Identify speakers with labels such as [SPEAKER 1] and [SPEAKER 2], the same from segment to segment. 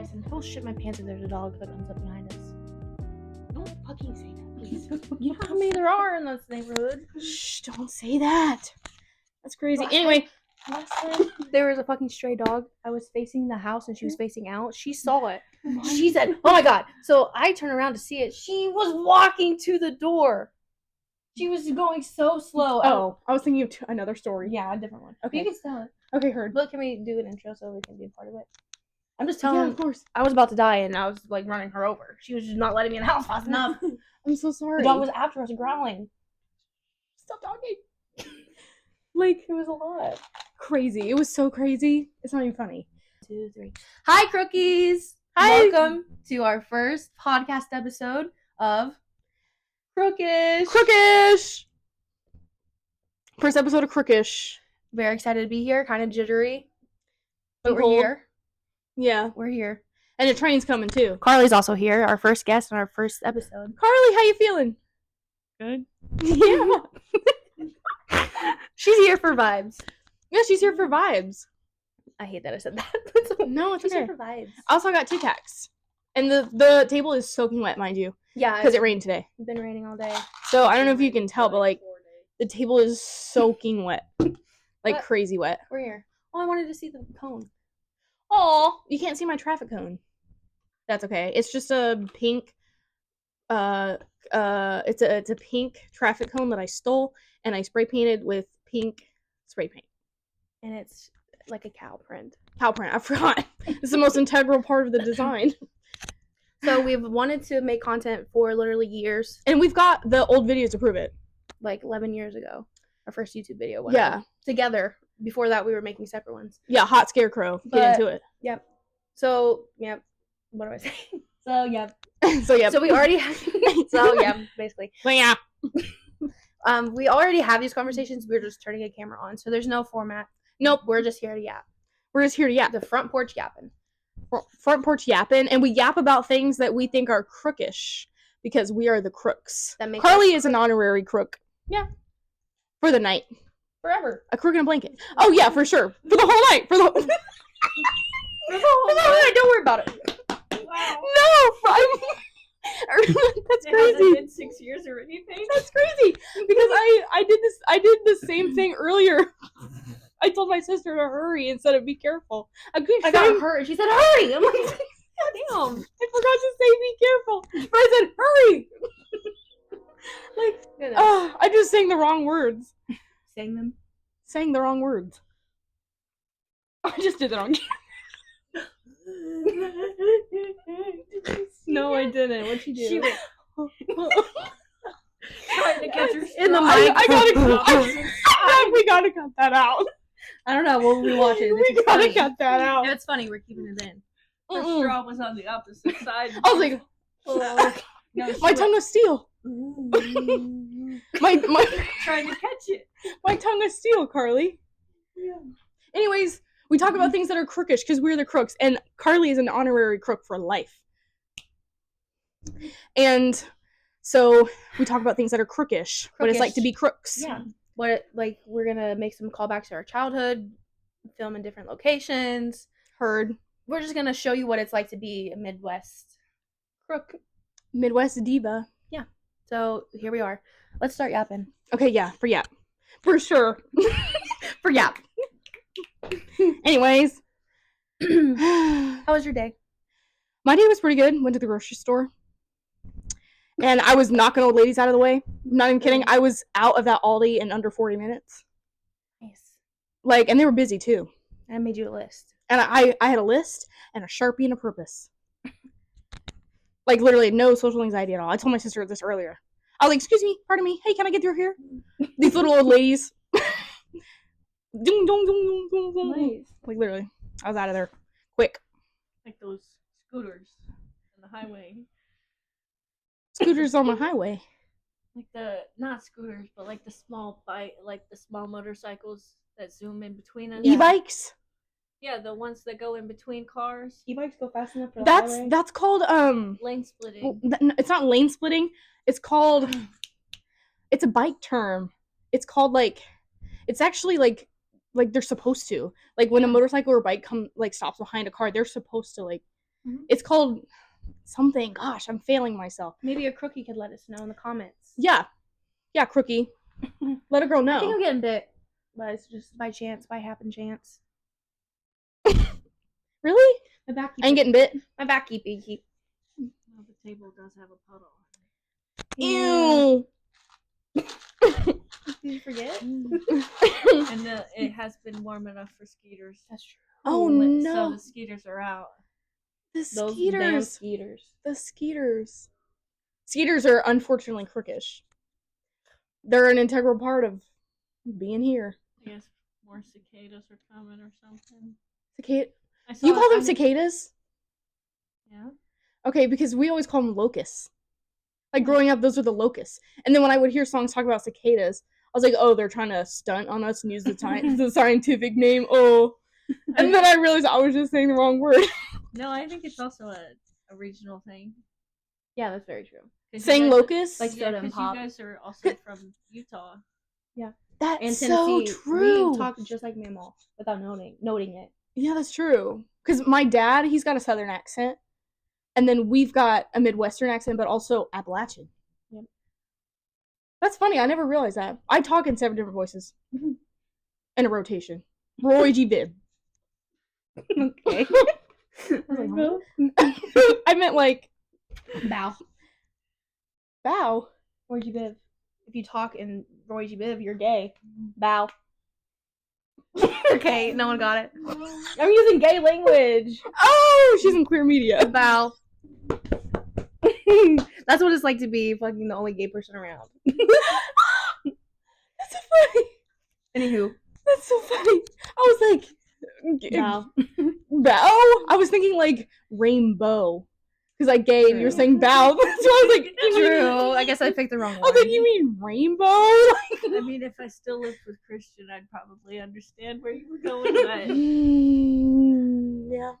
[SPEAKER 1] Tyson. I will shit my pants if there's a dog that comes up behind us.
[SPEAKER 2] Don't fucking say that, please.
[SPEAKER 1] You know how many there are in this neighborhood?
[SPEAKER 2] Shh, don't say that. That's crazy. Anyway,
[SPEAKER 1] last time there was a fucking stray dog. I was facing the house and she was facing out. She saw it. She said, "Oh my god." So I turned around to see it. She was walking to the door. She was going so slow.
[SPEAKER 2] Oh, I was thinking of another story.
[SPEAKER 1] Yeah, a different one.
[SPEAKER 2] Okay.
[SPEAKER 1] You can tell it.
[SPEAKER 2] Okay, heard.
[SPEAKER 1] But can we do an intro so we can be a part of it? I'm just telling.
[SPEAKER 2] Yeah, of course.
[SPEAKER 1] I was about to die and I was like running her over. She was just not letting me in the house fast enough.
[SPEAKER 2] I'm so sorry.
[SPEAKER 1] The dog was after us growling.
[SPEAKER 2] Stop talking.
[SPEAKER 1] Like, it was a lot.
[SPEAKER 2] Crazy. It was so crazy. It's not even funny.
[SPEAKER 1] 2, 3. Hi, Crookies.
[SPEAKER 2] Hi.
[SPEAKER 1] Welcome to our first podcast episode of Crook-ish.
[SPEAKER 2] Crook-ish. First episode of Crook-ish.
[SPEAKER 1] Very excited to be here. Kind of jittery. But we're
[SPEAKER 2] Cold.
[SPEAKER 1] here.
[SPEAKER 2] Yeah.
[SPEAKER 1] We're here.
[SPEAKER 2] And a train's coming too.
[SPEAKER 1] Karlie's also here. Our first guest on our first episode.
[SPEAKER 2] Karlie, how you feeling?
[SPEAKER 1] Good.
[SPEAKER 2] Yeah.
[SPEAKER 1] She's here for vibes.
[SPEAKER 2] Yeah, she's here for vibes.
[SPEAKER 1] I hate that I said that.
[SPEAKER 2] No, it's
[SPEAKER 1] She's
[SPEAKER 2] okay.
[SPEAKER 1] here for vibes.
[SPEAKER 2] I also got Tic Tacs. And the table is soaking wet, mind you.
[SPEAKER 1] Yeah.
[SPEAKER 2] Because it rained today.
[SPEAKER 1] It's been raining all day.
[SPEAKER 2] So I don't know if you can tell, but like the table is soaking wet. Like
[SPEAKER 1] What?
[SPEAKER 2] crazy wet.
[SPEAKER 1] We're here. Oh, I wanted to see the cone.
[SPEAKER 2] Aw, you can't see my traffic cone. That's okay. It's just a pink it's a pink traffic cone that I stole and I spray painted with pink spray paint.
[SPEAKER 1] And it's like a cow print.
[SPEAKER 2] Cow print, I forgot. It's the most integral part of the design.
[SPEAKER 1] So we've wanted to make content for literally years.
[SPEAKER 2] And we've got the old videos to prove it.
[SPEAKER 1] Like 11 years ago. Our first YouTube video. Whatever.
[SPEAKER 2] Yeah.
[SPEAKER 1] Together. Before that, we were making separate ones.
[SPEAKER 2] Yeah, hot scarecrow.
[SPEAKER 1] But-
[SPEAKER 2] Get into it.
[SPEAKER 1] Yep. So, yep. What do I say? So, yep.
[SPEAKER 2] So yeah.
[SPEAKER 1] So we already have... So, yeah, basically.
[SPEAKER 2] But yeah.
[SPEAKER 1] We already have these conversations. We're just turning a camera on. So there's no format. Nope. We're just here to yap.
[SPEAKER 2] We're just here to yap.
[SPEAKER 1] The front porch yapping.
[SPEAKER 2] Front porch yapping, and we yap about things that we think are crookish because we are the crooks.
[SPEAKER 1] That makes
[SPEAKER 2] Karlie
[SPEAKER 1] us
[SPEAKER 2] is an honorary crook.
[SPEAKER 1] Yeah.
[SPEAKER 2] For the night.
[SPEAKER 1] forever.
[SPEAKER 2] A crook in a blanket. Oh yeah, for sure. For the whole night. For the whole
[SPEAKER 1] night. Don't worry about it.
[SPEAKER 2] Wow. No, that's
[SPEAKER 1] It
[SPEAKER 2] crazy.
[SPEAKER 1] hasn't been 6 years or anything.
[SPEAKER 2] That's crazy because I did the same thing earlier. I told my sister to hurry instead of be careful. I
[SPEAKER 1] got her. She said, "Hurry!" I'm like,
[SPEAKER 2] damn, I forgot to say be careful. But I said hurry. Like, I just sang the wrong words.
[SPEAKER 1] Sang them.
[SPEAKER 2] Sang the wrong words. I just did that on No, I didn't. What'd she do?
[SPEAKER 1] She went trying to catch her
[SPEAKER 2] in the
[SPEAKER 1] mic.
[SPEAKER 2] We gotta cut that out.
[SPEAKER 1] I don't know. We'll rewatch it.
[SPEAKER 2] We gotta cut that out.
[SPEAKER 1] It's funny. We're keeping it in.
[SPEAKER 3] The straw was on the opposite side.
[SPEAKER 2] I was like,
[SPEAKER 3] No,
[SPEAKER 2] my tongue is steel. My
[SPEAKER 3] trying to catch it.
[SPEAKER 2] my tongue is steel, Karlie.
[SPEAKER 3] Yeah.
[SPEAKER 2] Anyways, we talk about things that are crookish because we're the crooks, and Karlie is an honorary crook for life. And so we talk about things that are crookish, what it's like to be crooks.
[SPEAKER 1] Yeah. We're gonna make some callbacks to our childhood, film in different locations.
[SPEAKER 2] Heard.
[SPEAKER 1] We're just gonna show you what it's like to be a Midwest crook.
[SPEAKER 2] Midwest diva.
[SPEAKER 1] Yeah. So here we are. Let's start yapping.
[SPEAKER 2] Okay, yeah, for yap. For sure.
[SPEAKER 1] For yap.
[SPEAKER 2] Anyways.
[SPEAKER 1] How was your day?
[SPEAKER 2] My day was pretty good. Went to the grocery store. And I was knocking old ladies out of the way. I'm not even kidding. I was out of that Aldi in under 40 minutes.
[SPEAKER 1] Nice.
[SPEAKER 2] Like, and they were busy too.
[SPEAKER 1] I made you a list.
[SPEAKER 2] And I had a list and a Sharpie and a purpose. Like, literally no social anxiety at all. I told my sister this earlier. I was like, excuse me, pardon me. Hey, can I get through here? These little old ladies. Ding, dong, dong, dong, dong.
[SPEAKER 1] Nice.
[SPEAKER 2] Like, literally. I was out of there. Quick.
[SPEAKER 3] Like those scooters on the highway.
[SPEAKER 2] Scooters on the highway.
[SPEAKER 3] Like not scooters, but like the small bike, like the small motorcycles that zoom in between us.
[SPEAKER 1] Yeah.
[SPEAKER 2] E-bikes?
[SPEAKER 3] Yeah, the ones that go in between cars.
[SPEAKER 1] E-bikes go fast enough for
[SPEAKER 2] That's called,
[SPEAKER 3] Lane splitting.
[SPEAKER 2] it's not lane splitting. It's called, it's a bike term. It's called, like, it's actually, like they're supposed to. Like, when a motorcycle or bike stops behind a car, they're supposed to, like,
[SPEAKER 1] Mhm.
[SPEAKER 2] It's called something. Gosh, I'm failing myself.
[SPEAKER 1] Maybe a crookie could let us know in the comments.
[SPEAKER 2] Yeah, Crookie. Let a girl know.
[SPEAKER 1] I think I'm getting bit, but it's just by chance, by happen chance.
[SPEAKER 2] Really?
[SPEAKER 1] My back.
[SPEAKER 2] I ain't getting bit.
[SPEAKER 1] My back keep achy.
[SPEAKER 3] Well, the table does have a puddle.
[SPEAKER 2] Ew.
[SPEAKER 1] Did you forget?
[SPEAKER 3] And it has been warm enough for skeeters.
[SPEAKER 1] That's true.
[SPEAKER 2] Oh
[SPEAKER 3] So
[SPEAKER 2] no.
[SPEAKER 3] the skeeters are out.
[SPEAKER 2] The
[SPEAKER 1] Those damn
[SPEAKER 2] skeeters.
[SPEAKER 1] skeeters.
[SPEAKER 2] The skeeters. Skeeters are unfortunately crookish. They're an integral part of being here.
[SPEAKER 3] I guess more cicadas are coming or something.
[SPEAKER 2] You call them cicadas?
[SPEAKER 3] Yeah.
[SPEAKER 2] Okay, because we always call them locusts. Like growing up, those were the locusts. And then when I would hear songs talk about cicadas, I was like, oh, they're trying to stunt on us and use the scientific name. Oh. And then I realized I was just saying the wrong word.
[SPEAKER 3] No, I think it's also a regional thing.
[SPEAKER 1] Yeah, that's very true.
[SPEAKER 2] Saying locusts?
[SPEAKER 1] Like
[SPEAKER 3] Yeah,
[SPEAKER 1] soda and
[SPEAKER 3] because
[SPEAKER 1] pop.
[SPEAKER 3] you guys are also from Utah.
[SPEAKER 2] That's
[SPEAKER 1] And
[SPEAKER 2] so
[SPEAKER 1] Tennessee,
[SPEAKER 2] true.
[SPEAKER 1] we talk just like Mammal without noting it.
[SPEAKER 2] Yeah, that's true. Because my dad, he's got a southern accent. And then we've got a Midwestern accent, but also Appalachian.
[SPEAKER 1] Yep.
[SPEAKER 2] That's funny. I never realized that. I talk in 7 different voices.
[SPEAKER 1] Mhm.
[SPEAKER 2] In a rotation. Roy G. Bibb.
[SPEAKER 1] Okay.
[SPEAKER 2] I meant like...
[SPEAKER 1] Bow.
[SPEAKER 2] Bow.
[SPEAKER 1] Roy G. Biv. If you talk in Roy G. Biv, you're gay. Bow. Okay, no one got it. I'm using gay language.
[SPEAKER 2] Oh, she's in queer media.
[SPEAKER 1] Bow. That's what it's like to be fucking the only gay person around.
[SPEAKER 2] That's so funny.
[SPEAKER 1] Anywho.
[SPEAKER 2] That's so funny. I was like...
[SPEAKER 1] Bow.
[SPEAKER 2] Bow? I was thinking like rainbow. Because like gay and you were saying bow. So I was like,
[SPEAKER 1] True. I guess I picked the wrong one.
[SPEAKER 2] I was like, you mean rainbow?
[SPEAKER 3] I mean, if I still lived with Christian, I'd probably understand where you were going, but
[SPEAKER 2] Yeah.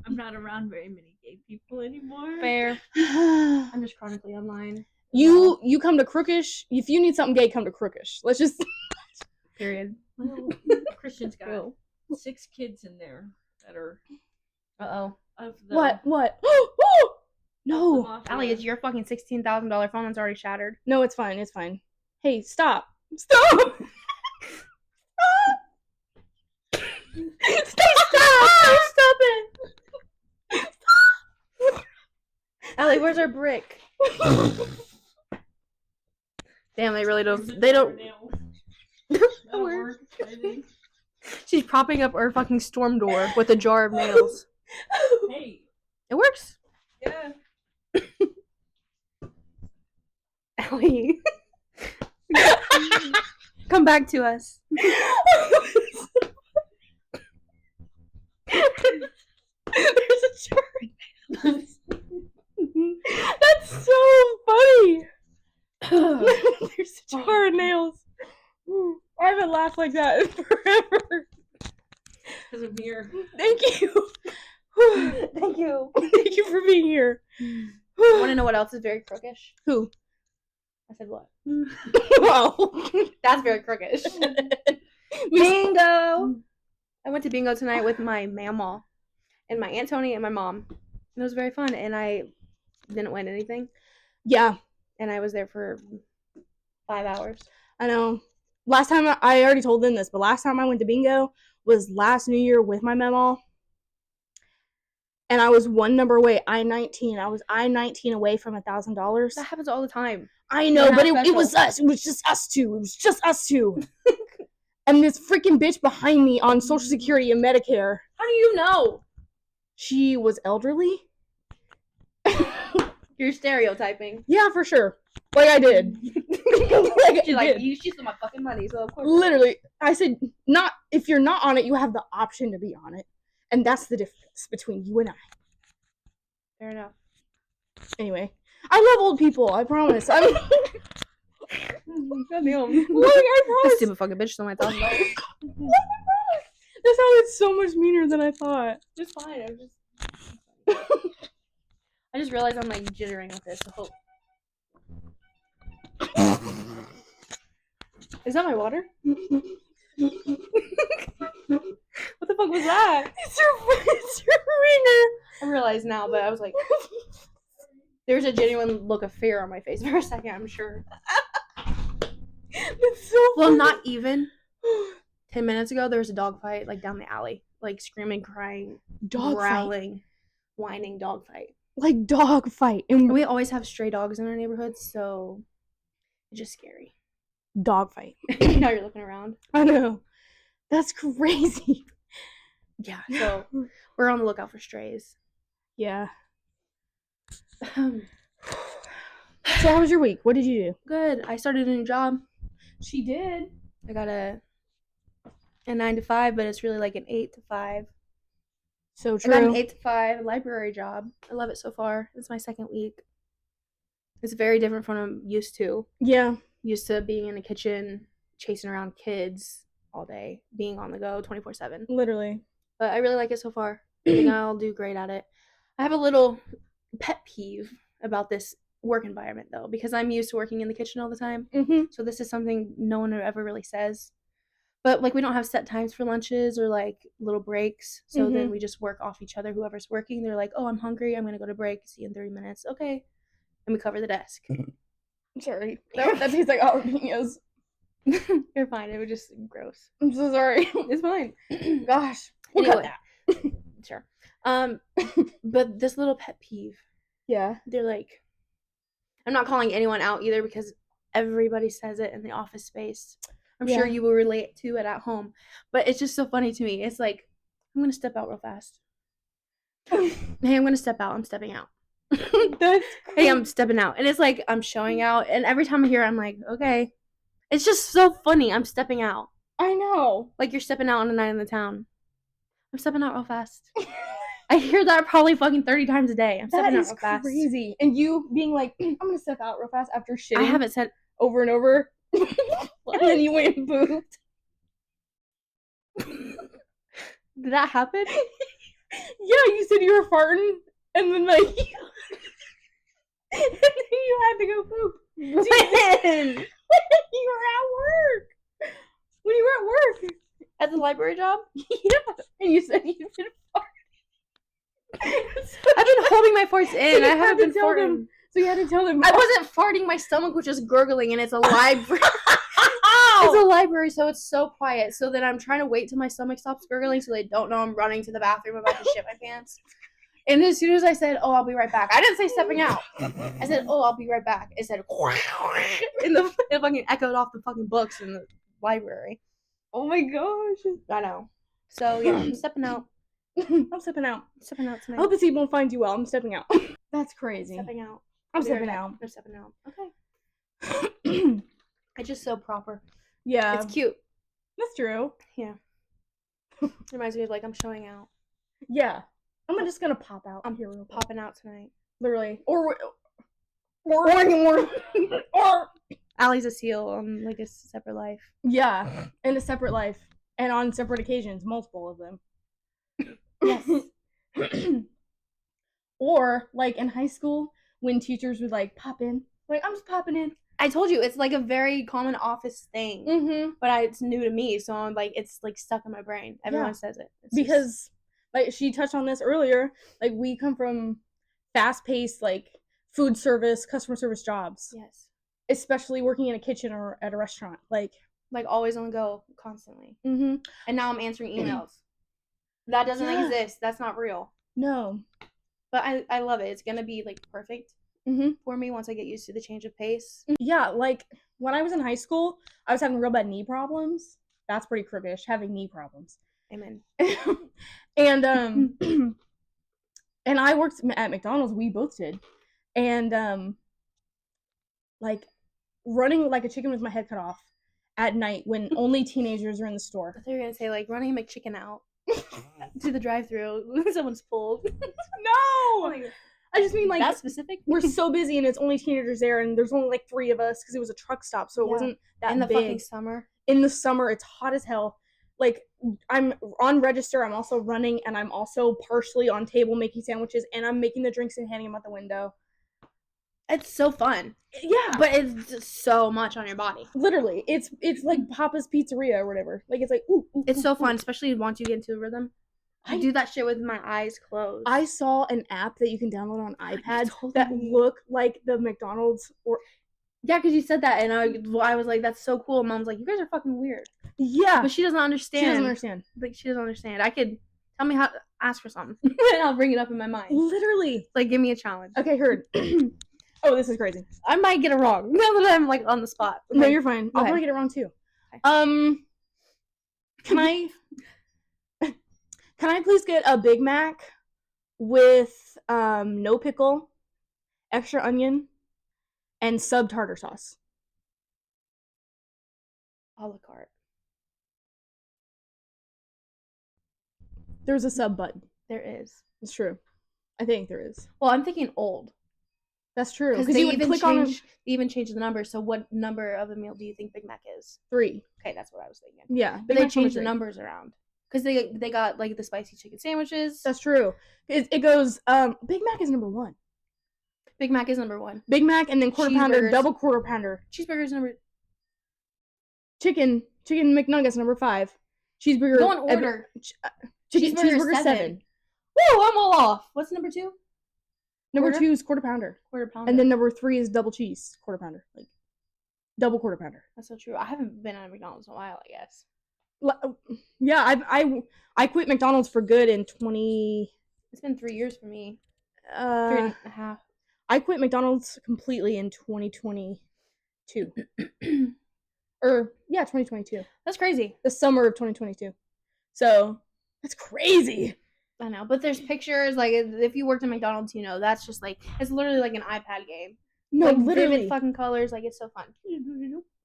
[SPEAKER 3] I'm not around very many gay people anymore.
[SPEAKER 1] Fair. I'm just chronically online.
[SPEAKER 2] You come to Crook-ish. If you need something gay, come to Crook-ish. Let's just...
[SPEAKER 1] Period.
[SPEAKER 3] Well, Christian's got
[SPEAKER 1] True.
[SPEAKER 3] 6 kids in there that are
[SPEAKER 1] Uh-oh.
[SPEAKER 3] of the
[SPEAKER 2] What? No.
[SPEAKER 3] mafia.
[SPEAKER 1] Allie, it's your fucking $16,000 phone that's already shattered.
[SPEAKER 2] No, it's fine. It's fine. Hey, stop. Stop!
[SPEAKER 1] Stop it! Allie, where's our brick? Damn, they really don't. They don't.
[SPEAKER 3] That'll work, I think.
[SPEAKER 1] She's propping up our fucking storm door with a jar of nails.
[SPEAKER 3] Hey.
[SPEAKER 1] It works.
[SPEAKER 3] Yeah.
[SPEAKER 1] Allie. Come back to us.
[SPEAKER 2] There's a jar in nails. That's so funny. There's a jar of nails. I haven't laughed like that in forever.
[SPEAKER 3] Because of your...
[SPEAKER 2] Thank you.
[SPEAKER 1] Thank you.
[SPEAKER 2] Thank you for being here.
[SPEAKER 1] Want to know what else is very crookish?
[SPEAKER 2] Who?
[SPEAKER 1] I said what?
[SPEAKER 2] Well,
[SPEAKER 1] That's very crookish. Bingo! I went to bingo tonight with my mama and my Aunt Tony and my mom. And it was very fun, and I didn't win anything.
[SPEAKER 2] yeah,
[SPEAKER 1] And I was there for 5 hours.
[SPEAKER 2] I know. Last time I already told them this, but last time I went to bingo was last New Year with my mama. And I was one number away, I-19. I was I-19 away from $1,000.
[SPEAKER 1] That happens all the time.
[SPEAKER 2] I know,
[SPEAKER 1] You're
[SPEAKER 2] but
[SPEAKER 1] not
[SPEAKER 2] it was
[SPEAKER 1] special.
[SPEAKER 2] us. It was just us two. It was just us two. And this freaking bitch behind me on Social Security and Medicare,
[SPEAKER 1] How do you know?
[SPEAKER 2] she was elderly.
[SPEAKER 1] You're stereotyping.
[SPEAKER 2] Yeah, for sure. Like I did. Like
[SPEAKER 1] She's
[SPEAKER 2] I
[SPEAKER 1] like,
[SPEAKER 2] did.
[SPEAKER 1] you stole my fucking money, so of course.
[SPEAKER 2] Literally, I said, not if you're not on it, you have the option to be on it. And that's the difference between you and I.
[SPEAKER 1] Fair enough.
[SPEAKER 2] Anyway, I love old people, I promise. I'm like,
[SPEAKER 1] Goddamn.
[SPEAKER 2] I
[SPEAKER 1] That
[SPEAKER 2] promise.
[SPEAKER 1] stupid fucking bitch stole my $1,000.
[SPEAKER 2] That sounded so much meaner than I thought.
[SPEAKER 1] It's fine. I just realized I'm like jittering with this. So Is that my water? What the fuck was that?
[SPEAKER 2] It's your ringer.
[SPEAKER 1] I realize now, but I was like, there's a genuine look of fear on my face for a second, I'm sure.
[SPEAKER 2] That's so
[SPEAKER 1] Well,
[SPEAKER 2] funny.
[SPEAKER 1] not even 10 minutes ago, there was a dog fight, like, down the alley. Like, screaming, crying,
[SPEAKER 2] Dog fight.
[SPEAKER 1] growling, whining dog fight.
[SPEAKER 2] Like dog fight. And
[SPEAKER 1] We always have stray dogs in our neighborhood, so it's just scary.
[SPEAKER 2] dog fight.
[SPEAKER 1] Now you're looking around.
[SPEAKER 2] I know. That's crazy.
[SPEAKER 1] Yeah, so we're on the lookout for strays.
[SPEAKER 2] Yeah. So how was your week? What did you do?
[SPEAKER 1] Good. I started a new job.
[SPEAKER 2] She did.
[SPEAKER 1] I got a 9 to 5, but it's really like an 8 to 5.
[SPEAKER 2] So
[SPEAKER 1] I got an
[SPEAKER 2] true.
[SPEAKER 1] 8 to 5 library job. I love it so far. It's my second week. It's very different from what I'm used to.
[SPEAKER 2] Yeah.
[SPEAKER 1] Used to being in the kitchen, chasing around kids all day, being on the go 24/7.
[SPEAKER 2] Literally.
[SPEAKER 1] But I really like it so far. I think I'll do great at it. I have a little pet peeve about this work environment, though, because I'm used to working in the kitchen all the time.
[SPEAKER 2] Mm-hmm.
[SPEAKER 1] So this is something no one ever really says. But, like, we don't have set times for lunches or, like, little breaks. So then we just work off each other. Whoever's working, they're like, oh, I'm hungry. I'm going to go to break. See you in 30 minutes. Okay. And we cover the desk.
[SPEAKER 2] Sorry. That tastes like jalapenos.
[SPEAKER 1] You're fine. It was just gross.
[SPEAKER 2] I'm so sorry.
[SPEAKER 1] It's fine.
[SPEAKER 2] Gosh. We'll cut
[SPEAKER 1] Anyway.
[SPEAKER 2] that.
[SPEAKER 1] Sure. But this little pet peeve,
[SPEAKER 2] Yeah.
[SPEAKER 1] they're like, I'm not calling anyone out either because everybody says it in the office space. I'm sure
[SPEAKER 2] Yeah.
[SPEAKER 1] you will relate to it at home. But it's just so funny to me. It's like, I'm going to step out real fast. Hey, I'm going to step out. I'm stepping out.
[SPEAKER 2] That's
[SPEAKER 1] Hey, I'm stepping out. And it's like, I'm showing out. And every time I hear it, I'm like, okay. It's just so funny. I'm stepping out.
[SPEAKER 2] I know.
[SPEAKER 1] Like you're stepping out on a night in the town. I'm stepping out real fast. I hear that probably fucking 30 times a day. I'm stepping
[SPEAKER 2] That
[SPEAKER 1] out
[SPEAKER 2] is
[SPEAKER 1] real fast.
[SPEAKER 2] crazy. And you being like, I'm going to step out real fast after shitting
[SPEAKER 1] I haven't said
[SPEAKER 2] over and over. And then you went and pooped.
[SPEAKER 1] Did that happen?
[SPEAKER 2] Yeah, you said you were farting, and then like, and then you had to go poop.
[SPEAKER 1] When?
[SPEAKER 2] You were at work. When you were at work.
[SPEAKER 1] At the library job?
[SPEAKER 2] Yeah. And you said you've been farting.
[SPEAKER 1] I've been holding my farts in. I
[SPEAKER 2] you had
[SPEAKER 1] haven't
[SPEAKER 2] to
[SPEAKER 1] been
[SPEAKER 2] tell
[SPEAKER 1] farting.
[SPEAKER 2] them. So you had to tell them.
[SPEAKER 1] I wasn't farting. My stomach was just gurgling, and it's a library. It's a library, so it's so quiet. So then I'm trying to wait till my stomach stops gurgling so they don't know I'm running to the bathroom about to shit my pants. And as soon as I said, oh, I'll be right back, I didn't say stepping out. I said, oh, I'll be right back. It said, it fucking echoed off the fucking books in the library.
[SPEAKER 2] Oh my gosh.
[SPEAKER 1] I know. So, yeah, I'm stepping out.
[SPEAKER 2] I'm stepping out.
[SPEAKER 1] I'm stepping out
[SPEAKER 2] I
[SPEAKER 1] tonight.
[SPEAKER 2] hope the team won't find you well. I'm stepping out. That's crazy.
[SPEAKER 1] Stepping out.
[SPEAKER 2] I'm
[SPEAKER 1] I'll be right
[SPEAKER 2] stepping
[SPEAKER 1] back.
[SPEAKER 2] out.
[SPEAKER 1] I'm stepping out. Okay. It's just so proper.
[SPEAKER 2] Yeah.
[SPEAKER 1] It's cute.
[SPEAKER 2] That's true.
[SPEAKER 1] Reminds me of, like, I'm showing out.
[SPEAKER 2] Yeah. I'm just gonna pop out.
[SPEAKER 1] I'm
[SPEAKER 2] here real quick.
[SPEAKER 1] popping out tonight.
[SPEAKER 2] Literally. Or
[SPEAKER 1] Allie's a seal on, like, a separate life.
[SPEAKER 2] yeah, in a separate life and on separate occasions, multiple of them.
[SPEAKER 1] Yes.
[SPEAKER 2] Or like in high school when teachers would like pop in, like I'm just popping in.
[SPEAKER 1] I told you, it's, like, a very common office thing.
[SPEAKER 2] Mm-hmm.
[SPEAKER 1] But it's new to me, so I'm, like, it's, like, stuck in my brain. Everyone says it. It's
[SPEAKER 2] Because like she touched on this earlier, like we come from fast-paced like food service, customer service jobs,
[SPEAKER 1] yes.
[SPEAKER 2] especially working in a kitchen or at a restaurant. Like
[SPEAKER 1] Always on the go, constantly.
[SPEAKER 2] mm-hmm.
[SPEAKER 1] And now I'm answering emails. That doesn't exist. That's not real.
[SPEAKER 2] No.
[SPEAKER 1] But I love it. It's going to be, like, perfect
[SPEAKER 2] Mm-hmm.
[SPEAKER 1] for me once I get used to the change of pace.
[SPEAKER 2] Yeah, like when I was in high school, I was having real bad knee problems. That's pretty Crook-ish, having knee problems.
[SPEAKER 1] Amen.
[SPEAKER 2] And and I worked at McDonald's. We both did, and like running like a chicken with my head cut off at night when only teenagers are in the
[SPEAKER 1] I
[SPEAKER 2] store.
[SPEAKER 1] thought you were going to say, like, running a McChicken out to the drive-thru when someone's pulled.
[SPEAKER 2] No, I just mean like
[SPEAKER 1] That's specific?
[SPEAKER 2] we're so busy and it's only teenagers there, and there's only like 3 of us because it was a truck stop, so it
[SPEAKER 1] Yeah.
[SPEAKER 2] wasn't that
[SPEAKER 1] in the
[SPEAKER 2] big.
[SPEAKER 1] fucking summer.
[SPEAKER 2] In the summer, it's hot as hell. Like, I'm on register, I'm also running, and I'm also partially on table making sandwiches, and I'm making the drinks and handing them out the window.
[SPEAKER 1] It's so fun.
[SPEAKER 2] Yeah.
[SPEAKER 1] But it's just so much on your body.
[SPEAKER 2] Literally, it's like Papa's Pizzeria or whatever. Like, it's like, ooh.
[SPEAKER 1] It's
[SPEAKER 2] ooh,
[SPEAKER 1] so
[SPEAKER 2] ooh.
[SPEAKER 1] fun, especially once you get into the rhythm. I do that shit with my eyes closed.
[SPEAKER 2] I saw an app that you can download on iPad
[SPEAKER 1] told
[SPEAKER 2] that
[SPEAKER 1] me.
[SPEAKER 2] look like the McDonald's or...
[SPEAKER 1] Yeah, because you said that, and I was like, that's so cool. Mom's like, you guys are fucking weird.
[SPEAKER 2] Yeah.
[SPEAKER 1] But she doesn't understand.
[SPEAKER 2] She doesn't understand.
[SPEAKER 1] Like, she doesn't understand. I could... Tell me how... Ask for something. And I'll bring it up in my mind.
[SPEAKER 2] Literally.
[SPEAKER 1] Like, give me a challenge.
[SPEAKER 2] Okay, heard. Oh, this is crazy.
[SPEAKER 1] I might get it wrong. Now that I'm, like, on the spot. Okay.
[SPEAKER 2] No, you're fine. I'll
[SPEAKER 1] Okay.
[SPEAKER 2] probably get it wrong, too.
[SPEAKER 1] Okay.
[SPEAKER 2] Can I please get a Big Mac with no pickle, extra onion, and sub tartar sauce?
[SPEAKER 1] A la carte.
[SPEAKER 2] There's a sub button.
[SPEAKER 1] There is.
[SPEAKER 2] It's true. I think there is.
[SPEAKER 1] Well, I'm thinking old.
[SPEAKER 2] That's true.
[SPEAKER 1] Because they even changed the number. So what number of a meal do you think Big Mac is?
[SPEAKER 2] 3.
[SPEAKER 1] Okay, that's what I was thinking.
[SPEAKER 2] Yeah.
[SPEAKER 1] But they changed the numbers around. Because they got, like, the spicy chicken sandwiches.
[SPEAKER 2] That's true. It goes, Big Mac is number 1.
[SPEAKER 1] Big Mac is number 1.
[SPEAKER 2] Big Mac and then quarter pounder, double quarter pounder.
[SPEAKER 1] Cheeseburgers number...
[SPEAKER 2] Chicken McNuggets number 5. Cheeseburger...
[SPEAKER 1] Go in order.
[SPEAKER 2] Cheeseburger 7.
[SPEAKER 1] Woo, I'm all off. What's number 2?
[SPEAKER 2] Number 2 is quarter pounder.
[SPEAKER 1] Quarter pounder.
[SPEAKER 2] And then number 3 is double cheese quarter pounder. Like, double quarter pounder.
[SPEAKER 1] That's so true. I haven't been at McDonald's in a while, I guess.
[SPEAKER 2] Yeah, I quit McDonald's for good in 20...
[SPEAKER 1] It's been 3 years for me. 3.5.
[SPEAKER 2] I quit McDonald's completely in 2022. 2022.
[SPEAKER 1] That's crazy.
[SPEAKER 2] The summer of 2022. So, that's crazy.
[SPEAKER 1] I know, but there's pictures, like, if you worked at McDonald's, you know, that's just, like, it's literally like an iPad game.
[SPEAKER 2] No,
[SPEAKER 1] like,
[SPEAKER 2] literally.
[SPEAKER 1] Vivid fucking colors, like, it's so fun.